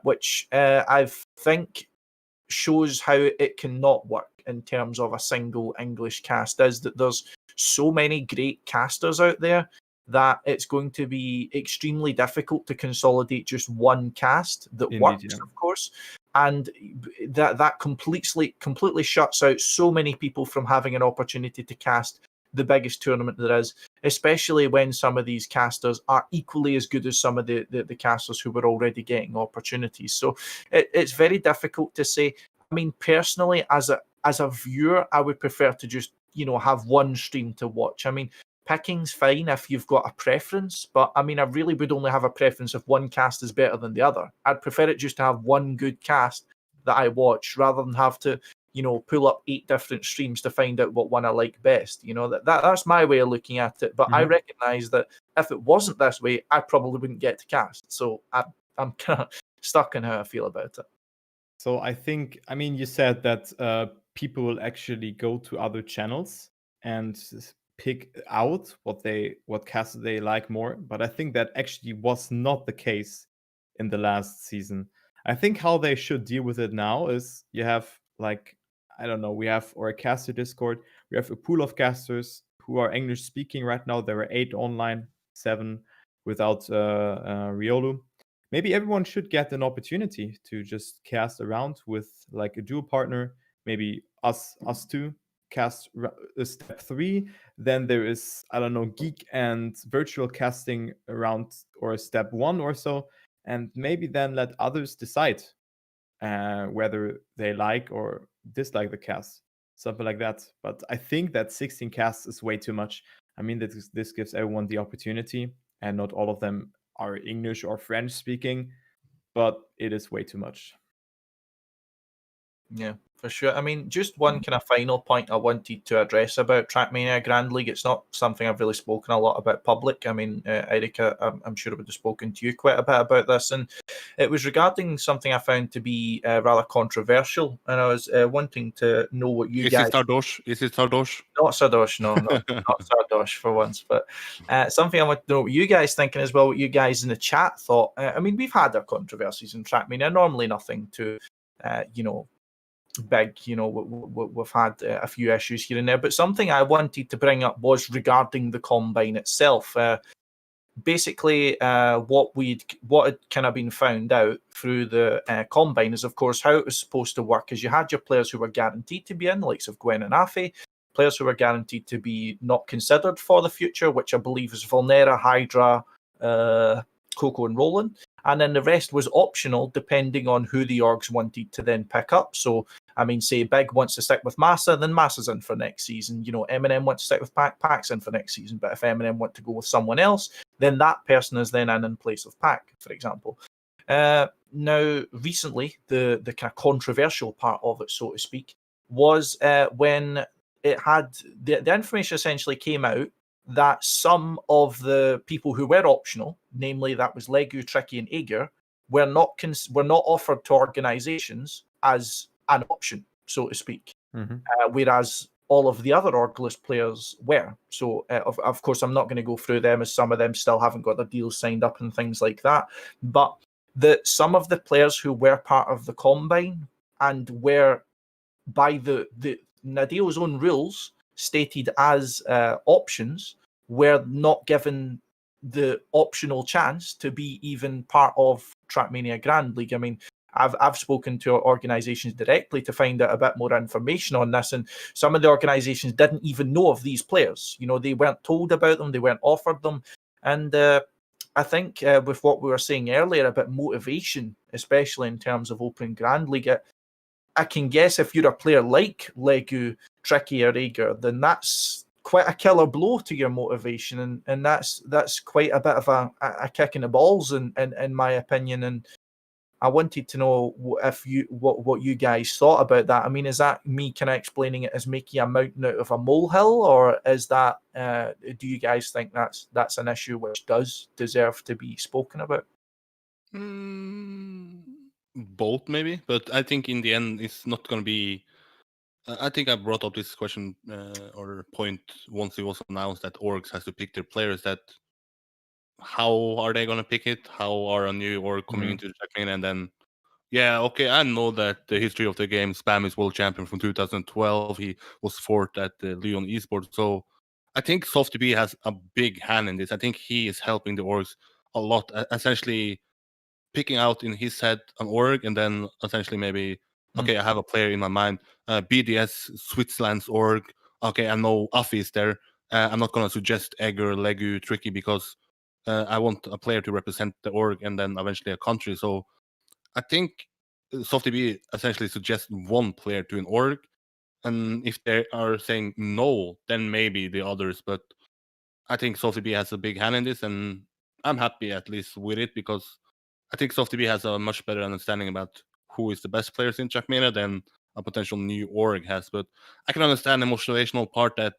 which I think shows how it cannot work in terms of a single English cast, is that there's so many great casters out there that it's going to be extremely difficult to consolidate just one cast that works, yeah. of course. And that completely shuts out so many people from having an opportunity to cast the biggest tournament there is, especially when some of these casters are equally as good as some of the casters who were already getting opportunities. So it's very difficult to say. I mean, personally, as a viewer, I would prefer to just, have one stream to watch. I mean, picking's fine if you've got a preference, but I mean, I really would only have a preference if one cast is better than the other. I'd prefer it just to have one good cast that I watch rather than have to, pull up 8 different streams to find out what one I like best. That's my way of looking at it. But I recognize that if it wasn't this way, I probably wouldn't get to cast. So I'm kind of stuck in how I feel about it. So I think, I mean, you said that people will actually go to other channels and pick out what cast they like more, but I think that actually was not the case in the last season. I think how they should deal with it now is you have, like, I don't know, we have our caster Discord, we have a pool of casters who are English speaking right now. There are 8 online, 7 without Riolu. Maybe everyone should get an opportunity to just cast around with like a dual partner, maybe us two cast step 3. Then there is, I don't know, geek and virtual casting around, or step 1 or so, and maybe then let others decide whether they like or dislike the cast, something like that. But I think that 16 casts is way too much. I mean, this gives everyone the opportunity, and not all of them are English or French speaking, but it is way too much. Yeah, for sure. I mean, just one kind of final point I wanted to address about Trackmania Grand League. It's not something I've really spoken a lot about public. I mean, Eirik, I'm sure I would have spoken to you quite a bit about this, and it was regarding something I found to be rather controversial, and I was wanting to know what you guys... Is it Sardosh? Not Sardosh, no, not Sardosh for once, but something I want to know what you guys thinking as well, what you guys in the chat thought. I mean, we've had our controversies in Trackmania, normally nothing too, big. We've had a few issues here and there, but something I wanted to bring up was regarding the combine itself. Basically, what had kind of been found out through the combine is, of course, how it was supposed to work. Is you had your players who were guaranteed to be in, the likes of Gwen and Afe, players who were guaranteed to be not considered for the future, which I believe is Volnera, Hydra, Coco, and Roland. And then the rest was optional depending on who the orgs wanted to then pick up. So, I mean, say Big wants to stick with Massa, then Massa's in for next season. Eminem wants to stick with Pac, Pac's in for next season. But if Eminem want to go with someone else, then that person is then in place of Pac, for example. Now, recently, the kind of controversial part of it, so to speak, was when it had the information essentially came out that some of the people who were optional, namely that was Legu, Tricky, and Aegir, were not offered to organizations as an option, so to speak, Mhm. whereas all of the other Orgless players were. So, of course, I'm not going to go through them, as some of them still haven't got their deals signed up and things like that. But some of the players who were part of the Combine and were, by the Nadio's own rules, stated as options, were not given the optional chance to be even part of Trackmania Grand League. I mean, I've spoken to organizations directly to find out a bit more information on this, and some of the organizations didn't even know of these players. You know, they weren't told about them, they weren't offered them. And I think with what we were saying earlier about motivation, especially in terms of Open Grand League, I can guess if you're a player like Legu, Tricky, or Ager, then that's quite a killer blow to your motivation, and that's quite a bit of a kick in the balls, in my opinion. And I wanted to know if what you guys thought about that. I mean, is that me kind of explaining it as making a mountain out of a molehill, or is that do you guys think that's an issue which does deserve to be spoken about? Both maybe, but I think in the end it's not going to be. I think I brought up this question or point once it was announced that orgs has to pick their players. That how are they going to pick it? How are a new org coming into the Trackmania and then? Yeah, okay, I know that the history of the game, Spam is world champion from 2012. He was fourth at the Lyon esports. So I think SoftTB has a big hand in this. I think he is helping the orgs a lot, essentially picking out in his head an org and then essentially maybe, okay, I have a player in my mind, BDS, Switzerland's org. Okay, I know Afi is there. I'm not going to suggest Egger, Legu, Tricky because I want a player to represent the org and then eventually a country. So I think SoftTB essentially suggests one player to an org, and if they are saying no, then maybe the others. But I think SoftTB has a big hand in this, and I'm happy at least with it because I think SoftTB has a much better understanding about who is the best players in Trackmania than a potential new org has. But I can understand the motivational part that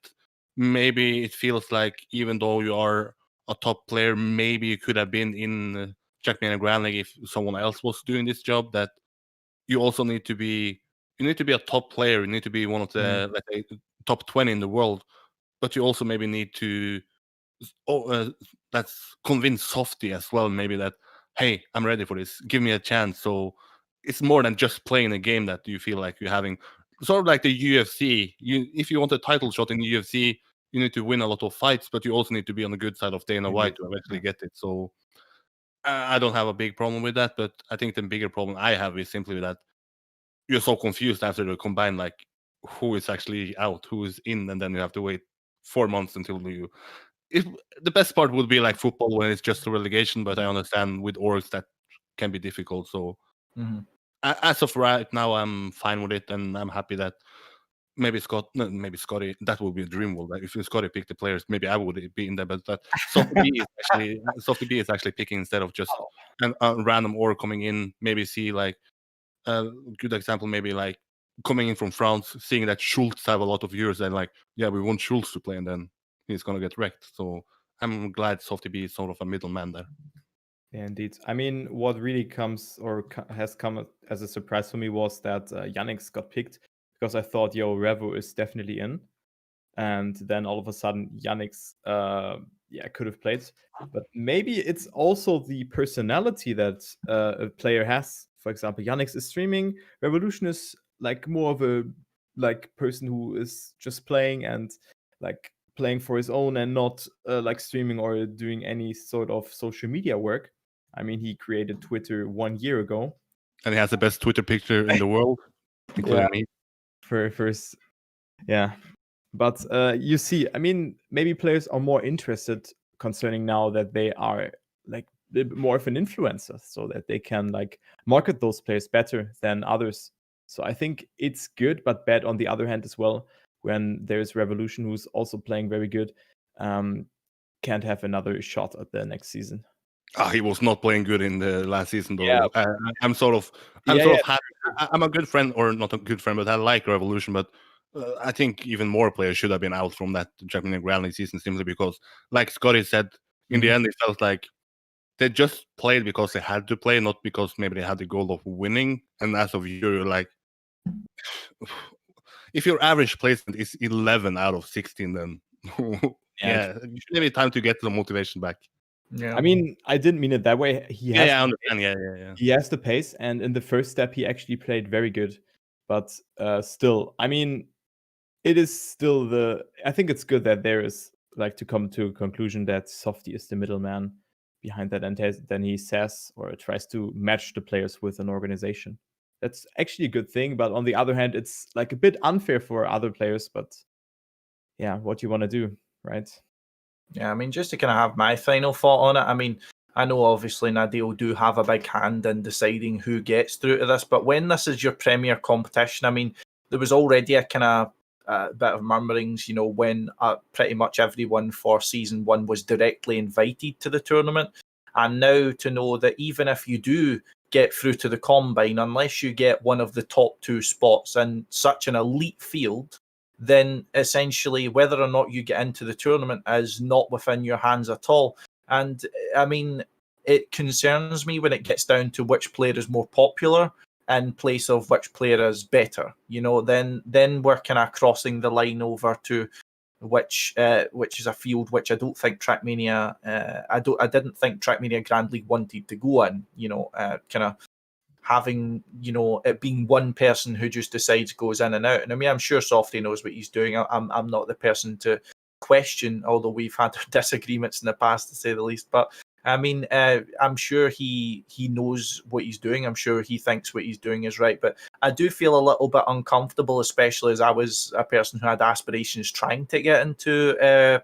maybe it feels like even though you are a top player, maybe you could have been in Trackmania Grand League if someone else was doing this job. That you also need to be a top player. You need to be one of the let's say top 20 in the world, but you also maybe need to that's convince Softy as well. Maybe that hey, I'm ready for this. Give me a chance. So it's more than just playing a game that you feel like you're having. Sort of like the UFC. If you want a title shot in the UFC, you need to win a lot of fights, but you also need to be on the good side of Dana White to eventually get it. So I don't have a big problem with that, but I think the bigger problem I have is simply that you're so confused after the combine, like who is actually out, who is in, and then you have to wait 4 months until you. If the best part would be like football when it's just a relegation, but I understand with orgs that can be difficult. So as of right now, I'm fine with it, and I'm happy that maybe Scotty. That would be a dream world. Like if Scotty picked the players, maybe I would be in there. But that Softy B is actually picking instead of just a random org coming in. Maybe see like a good example, maybe like coming in from France, seeing that Schultz have a lot of viewers, and like, yeah, we want Schultz to play, and then he's gonna get wrecked. So I'm glad SoftTB is sort of a middleman there. Yeah, indeed. I mean, what really has come as a surprise for me was that Yannick's got picked because I thought, yo, Revo is definitely in. And then all of a sudden, Yannick's could have played. But maybe it's also the personality that a player has. For example, Yannick's is streaming. Revolution is like more of a person who is just playing and like playing for his own and not like streaming or doing any sort of social media work. I mean, he created Twitter 1 year ago. And he has the best Twitter picture in the world, including me. First, yeah. But you see, I mean, maybe players are more interested concerning now that they are like a bit more of an influencer, so that they can like market those players better than others. So I think it's good, but bad on the other hand as well. When there's Revolution, who's also playing very good, can't have another shot at the next season. He was not playing good in the last season, though. Yeah. I'm sort of happy. I'm a good friend, or not a good friend, but I like Revolution. But I think even more players should have been out from that Trackmania Grand League season simply because, like Scotty said, in the end, it felt like they just played because they had to play, not because maybe they had the goal of winning. And as of you're like, if your average placement is 11 out of 16, then yeah, maybe time to get the motivation back. Yeah. I mean, I didn't mean it that way. I understand. Yeah. He has the pace, and in the first step, he actually played very good. But still, I mean, it is still I think it's good that there is like to come to a conclusion that Softy is the middleman behind that, and then he says or tries to match the players with an organization. That's actually a good thing, but on the other hand, it's like a bit unfair for other players. But yeah, what you want to do, right? Yeah, I mean, just to kind of have my final thought on it, I mean, I know obviously Nadal do have a big hand in deciding who gets through to this, but when this is your premier competition, I mean, there was already a kind of bit of murmurings, you know, when pretty much everyone for season one was directly invited to the tournament. And now to know that even if you do get through to the combine, unless you get one of the top two spots in such an elite field, then essentially whether or not you get into the tournament is not within your hands at all. And I mean, it concerns me when it gets down to which player is more popular in place of which player is better. You know, then we're kind of crossing the line over to which is a field which I don't think Trackmania I didn't think Trackmania Grand League wanted to go in. You know, kind of having, you know, it being one person who just decides goes in and out. And I mean, I'm sure Softy knows what he's doing. I'm not the person to question, although we've had disagreements in the past, to say the least. But I mean, I'm sure he knows what he's doing. I'm sure he thinks what he's doing is right. But I do feel a little bit uncomfortable, especially as I was a person who had aspirations trying to get into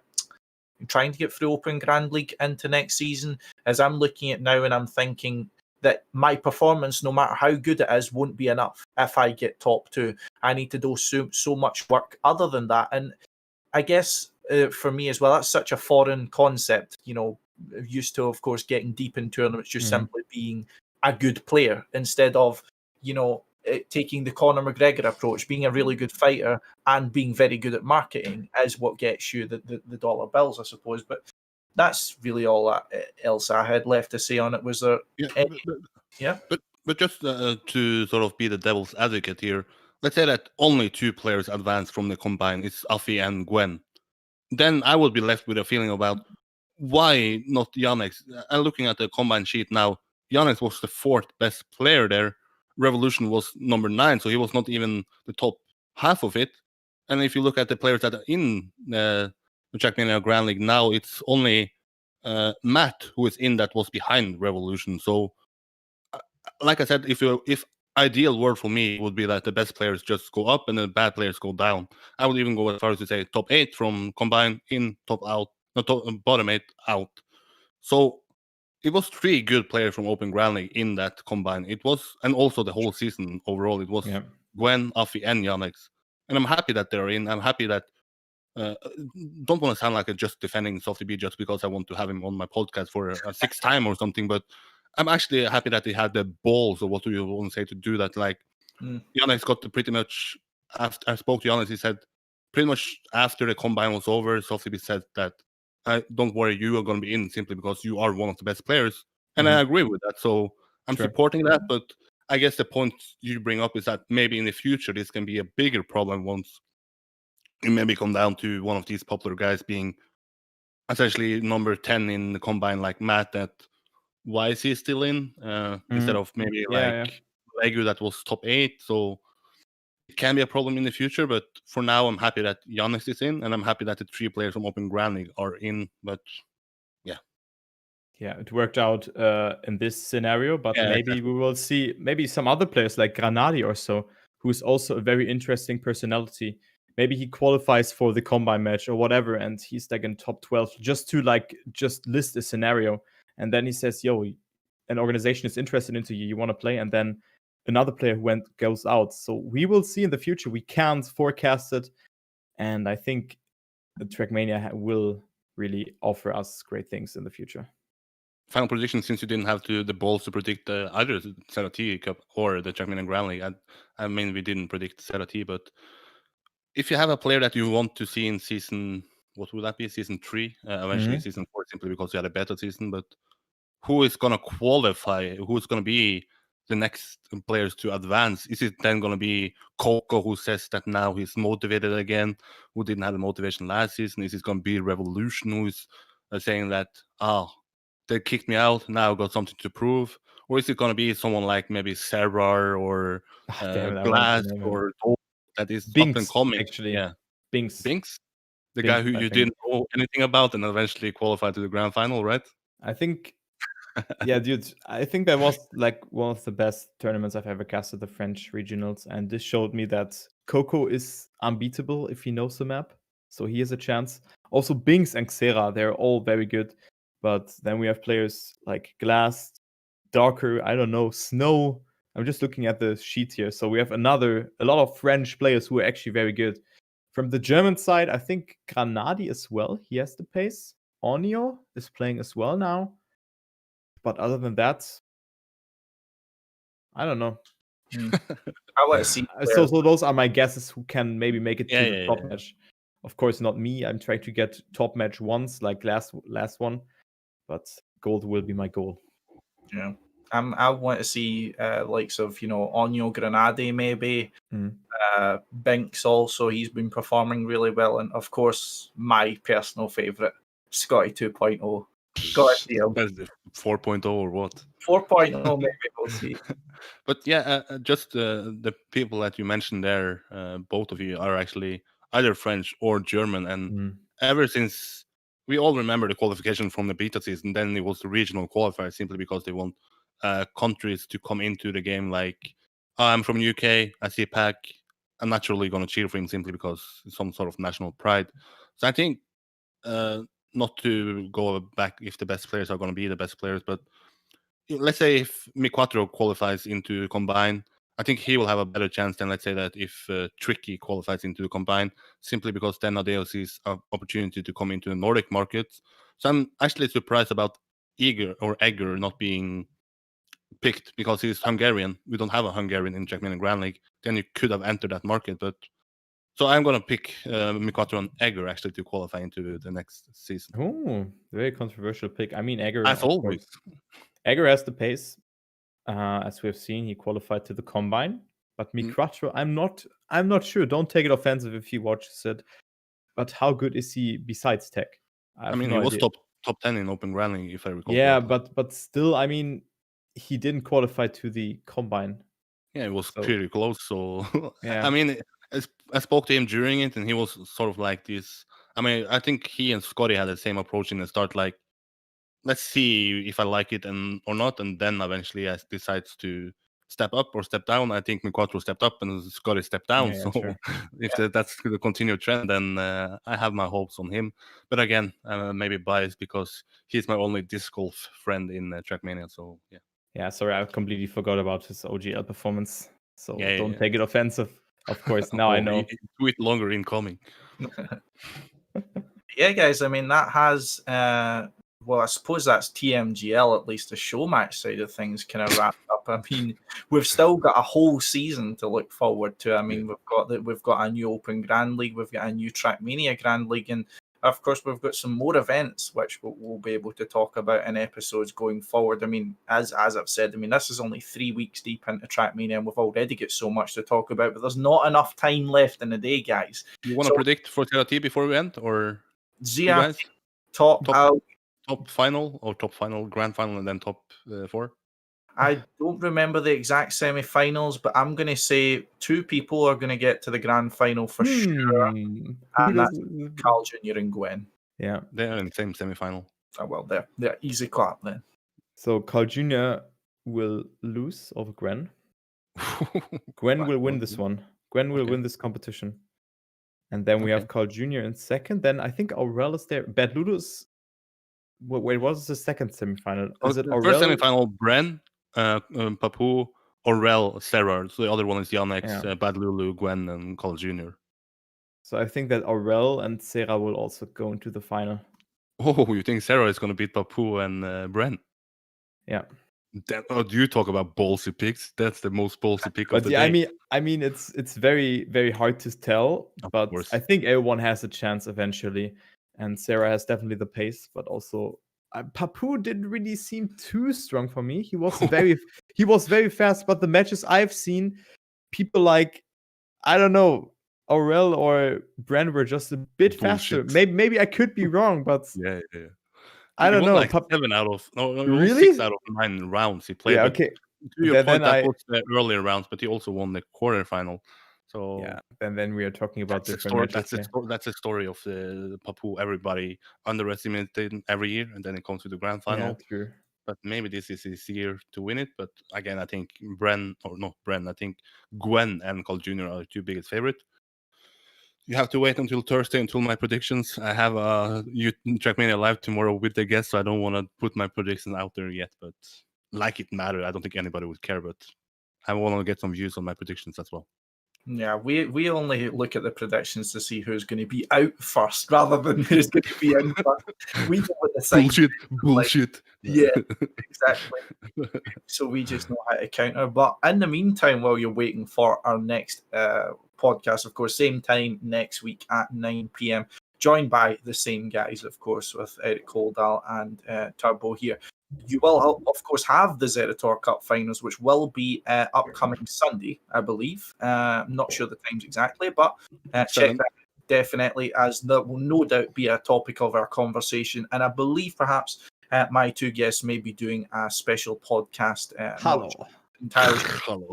trying to get through Open Grand League into next season. As I'm looking at now and I'm thinking that my performance, no matter how good it is, won't be enough if I get top two. I need to do so much work other than that. And I guess for me as well, that's such a foreign concept. You know, used to, of course, getting deep in tournaments, just simply being a good player instead of, you know, taking the Conor McGregor approach, being a really good fighter and being very good at marketing is what gets you the dollar bills, I suppose. But that's really all else I had left to say on it. Was there But just to sort of be the devil's advocate here, let's say that only two players advance from the combine, it's Afi and Gwen. Then I would be left with a feeling about why not Yannick. And looking at the combine sheet now, Yannick was the fourth best player there. Revolution was number 9, so he was not even the top half of it. And if you look at the players that are in the Trackmania Grand League now, it's only Matt who is in that was behind Revolution. So, like I said, if ideal world for me would be that the best players just go up and the bad players go down. I would even go as far as to say top 8 from combine in, top out, not top, bottom 8 out. So it was 3 good players from Open Grand League in that combine. It was, and also the whole season overall, it was Gwen, Afi, and Yannick. And I'm happy that they're in. I'm happy that don't want to sound like I'm just defending Softy B just because I want to have him on my podcast for a 6th time or something, but I'm actually happy that he had the balls, or what do you want to say, to do that. Like, Yannick got pretty much, after I spoke to Yannick, he said pretty much after the combine was over, Softy B said that, don't worry, you are going to be in simply because you are one of the best players. And I agree with that. So I'm supporting that. But I guess the point you bring up is that maybe in the future, this can be a bigger problem once it maybe come down to one of these popular guys being essentially number 10 in the combine, like Matt, that why is he still in instead of maybe Legu that was top 8. So it can be a problem in the future, but for now I'm happy that Yannick is in, and I'm happy that the 3 players from Open Grand League are in. But yeah, it worked out in this scenario, but maybe we will see maybe some other players like Granadi or so, who's also a very interesting personality. Maybe he qualifies for the combine match or whatever, and he's like in top 12, just list a scenario. And then he says, yo, an organization is interested into you, you want to play, and then another player who goes out. So we will see in the future. We can't forecast it. And I think the Trackmania will really offer us great things in the future. Final prediction, since you didn't have the balls to predict either the ZrT Cup or the Trackmania Grand League. I mean, we didn't predict ZrT, but if you have a player that you want to see in season, what would that be? Season 3, eventually season 4, simply because you had a better season. But who is going to qualify, who's going to be the next players to advance. Is it then going to be Coco, who says that now he's motivated again, who didn't have the motivation last season? Is it going to be Revolution, who's saying that, they kicked me out, now I've got something to prove? Or is it going to be someone like maybe Zerator or Damn it, I wanted to Glass name him. or Thor that is up and Binks, coming? actually. Yeah, Binks. the guy who I you think. didn't know anything about and eventually qualified to the grand final, right? I think, yeah, dude, I think that was like one of the best tournaments I've ever casted, the French regionals. And this showed me that Coco is unbeatable if he knows the map. So he has a chance. Also, Binks and Xera, they're all very good. But then we have players like Glass, Darker, I don't know, Snow. I'm just looking at the sheet here. So we have a lot of French players who are actually very good. From the German side, I think Granadi as well. He has the pace. Onio is playing as well now. But other than that, I don't know. I want to see. So those are my guesses who can maybe make it to the top Yeah. match. Of course, not me. I'm trying to get top match once, like last one. But gold will be my goal. Yeah. I want to see likes of, Onyo Granade maybe. Binks also, he's been performing really well. And of course, my personal favourite, Scotty 2.0. Got to see him. That's the 4.0 or what? 4.0 maybe, we'll see. But yeah, just the people that you mentioned there, both of you are actually either French or German. And ever since, we all remember the qualification from the beta season, then it was the regional qualifier simply because they want countries to come into the game like, I'm from UK, I see Pac, I'm naturally going to cheer for him simply because it's some sort of national pride. So I think, not to go back if the best players are going to be the best players, but let's say if Mi4 qualifies into Combine, I think he will have a better chance than, let's say, that if Tricky qualifies into the Combine, simply because then Adeo sees an opportunity to come into the Nordic market. So I'm actually surprised about Egger not being picked because he's Hungarian. We don't have a Hungarian in Trackmania Grand League. Then you could have entered that market. But so I'm going to pick Mi4 and Egger actually to qualify into the next season. Oh, very controversial pick. I mean, Egger, as always. Egger has the pace. As we have seen, he qualified to the Combine. But Mi4, I'm not sure. Don't take it offensive if he watches it. But how good is he besides tech? I mean, he was top 10 in Open Grand League, if I recall. Yeah, but still, I mean, he didn't qualify to the Combine. Yeah, it was pretty close. So, yeah. I mean, I spoke to him during it, and he was sort of like this. I mean, I think he and Scotty had the same approach in the start, like, let's see if I like it or not, and then eventually I decides to step up or step down. I think Mi4 stepped up and Scotty stepped down. Yeah, so sure. if that's the continued trend, then I have my hopes on him. But again, maybe biased because he's my only disc golf friend in Trackmania. So yeah. Yeah, sorry, I completely forgot about his OGL performance. So don't Yeah. take it offensive. Of course, now I know. Tweet longer incoming. Yeah, guys. I mean, that has. Well, I suppose that's TMGL, at least the show match side of things, kind of wrapped up. I mean, we've still got a whole season to look forward to. I mean, we've got a new Open Grand League, we've got a new Trackmania Grand League, and of course, we've got some more events which we'll be able to talk about in episodes going forward. I mean, as I've said, I mean, this is only 3 weeks deep into Trackmania, and we've already got so much to talk about, but there's not enough time left in the day, guys. You want to predict for ZrT before we end, or ZrT top final or top final, grand final, and then top 4? I don't remember the exact semi-finals, but I'm going to say 2 people are going to get to the grand final for sure. And that's Carl Jr. and Gwen. Yeah. They're in the same semi-final. Oh, well, they're easy clap then. So Carl Jr. will lose over Gwen. Gwen will win this one. Gwen will win this competition. And then we have Carl Jr. in second. Then I think Aurel is there. Bad Ludo's... Wait, what was the second semi-final? Is it Aurel? First semi-final, Bren, Papu, Aurel, Zerator. So the other one is Yannex, Bad Lulu, Gwen, and Carl Jr. So I think that Aurel and Sarah will also go into the final. Oh, you think Sarah is going to beat Papu and Bren? Yeah. Do you talk about ballsy picks? That's the most ballsy pick of the day. I mean, it's very, very hard to tell, but I think everyone has a chance eventually. And Sarah has definitely the pace, but also Papu didn't really seem too strong for me. He was very fast, but the matches I've seen, people like, I don't know, Aurel or Bren were just a bit faster. Maybe I could be wrong, but yeah. I don't know. Like 7 out of Really? 6 out of 9 rounds he played. Yeah, but okay. to your point, that I was the earlier rounds, but he also won the quarterfinal. So yeah, then we are talking about that's different matches. that's a story of the Papu. Everybody underestimated him every year, and then it comes to the grand final. Yeah, true. But maybe this is his year to win it. But again, I think I think Gwen and Carl Jr. are the two biggest favorite. You have to wait until Thursday until my predictions. I have a Trackmania live tomorrow with the guests, so I don't want to put my predictions out there yet. But like it matters, I don't think anybody would care. But I want to get some views on my predictions as well. Yeah, we only look at the predictions to see who's going to be out first, rather than who's going to be in first. We know what the signs bullshit. Yeah, exactly. So we just know how to counter. But in the meantime, while you're waiting for our next podcast, of course, same time next week at 9 p.m, joined by the same guys, of course, with Eirik, Holdal and Turbo here. You will, of course, have the Zerator Cup finals, which will be upcoming Sunday, I believe. I'm not sure the times exactly, but check that definitely, as there will no doubt be a topic of our conversation. And I believe perhaps my two guests may be doing a special podcast. Hello. Entirely. Hello.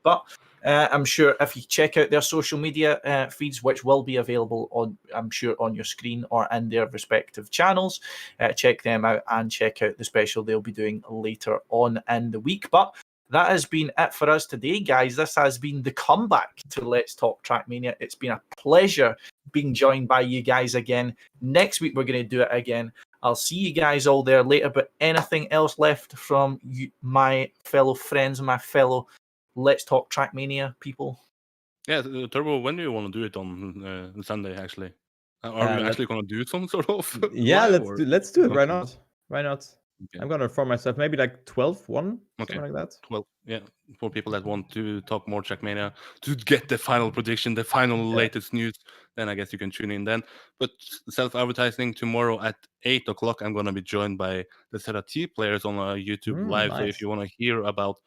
But I'm sure if you check out their social media feeds, which will be available on, I'm sure, on your screen or in their respective channels, check them out and check out the special they'll be doing later on in the week. But that has been it for us today, guys. This has been the comeback to Let's Talk Trackmania. It's been a pleasure being joined by you guys again. Next week, we're going to do it again. I'll see you guys all there later. But anything else left from you, my fellow friends, my fellow Let's Talk Trackmania people? Yeah, Turbo, when do you want to do it on Sunday, actually? Are we actually going to do some sort of yeah, live, let's do it. Why not? Okay. I'm going to inform myself. Maybe like 12, 1, okay, something like that. 12, yeah. For people that want to talk more Trackmania, to get the final prediction, the final latest news, then I guess you can tune in then. But self-advertising, tomorrow at 8 o'clock, I'm going to be joined by the ZrT players on a YouTube live. Nice. So if you want to hear about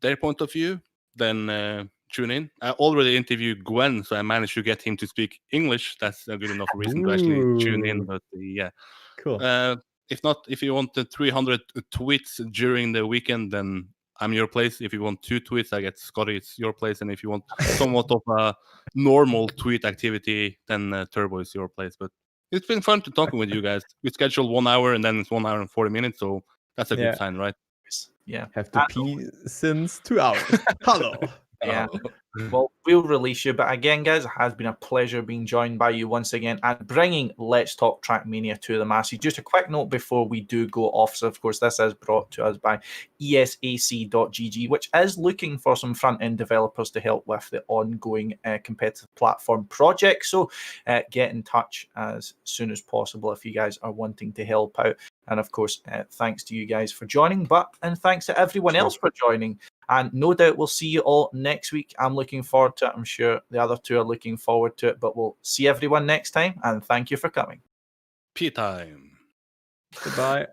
their point of view, then tune in. I already interviewed Gwen, so I managed to get him to speak English. That's a good enough reason to actually tune in. But yeah, cool. If not, if you want the 300 tweets during the weekend, then I'm your place. If you want 2 tweets, I get Scotty, it's your place. And if you want somewhat of a normal tweet activity, then Turbo is your place. But it's been fun to talking with you guys. We scheduled 1 hour and then it's 1 hour and 40 minutes. So that's a good sign, right? Yeah. Have to pee since 2 hours. Hello. Yeah. Well, we'll release you. But again, guys, it has been a pleasure being joined by you once again and bringing Let's Talk Trackmania to the masses. Just a quick note before we do go off. So, of course, this is brought to us by esac.gg, which is looking for some front-end developers to help with the ongoing competitive platform project. So get in touch as soon as possible if you guys are wanting to help out. And, of course, thanks to you guys for joining. And thanks to everyone else for joining. And no doubt we'll see you all next week. I'm looking forward to it. I'm sure the other two are looking forward to it. But we'll see everyone next time. And thank you for coming. Pee time. Goodbye.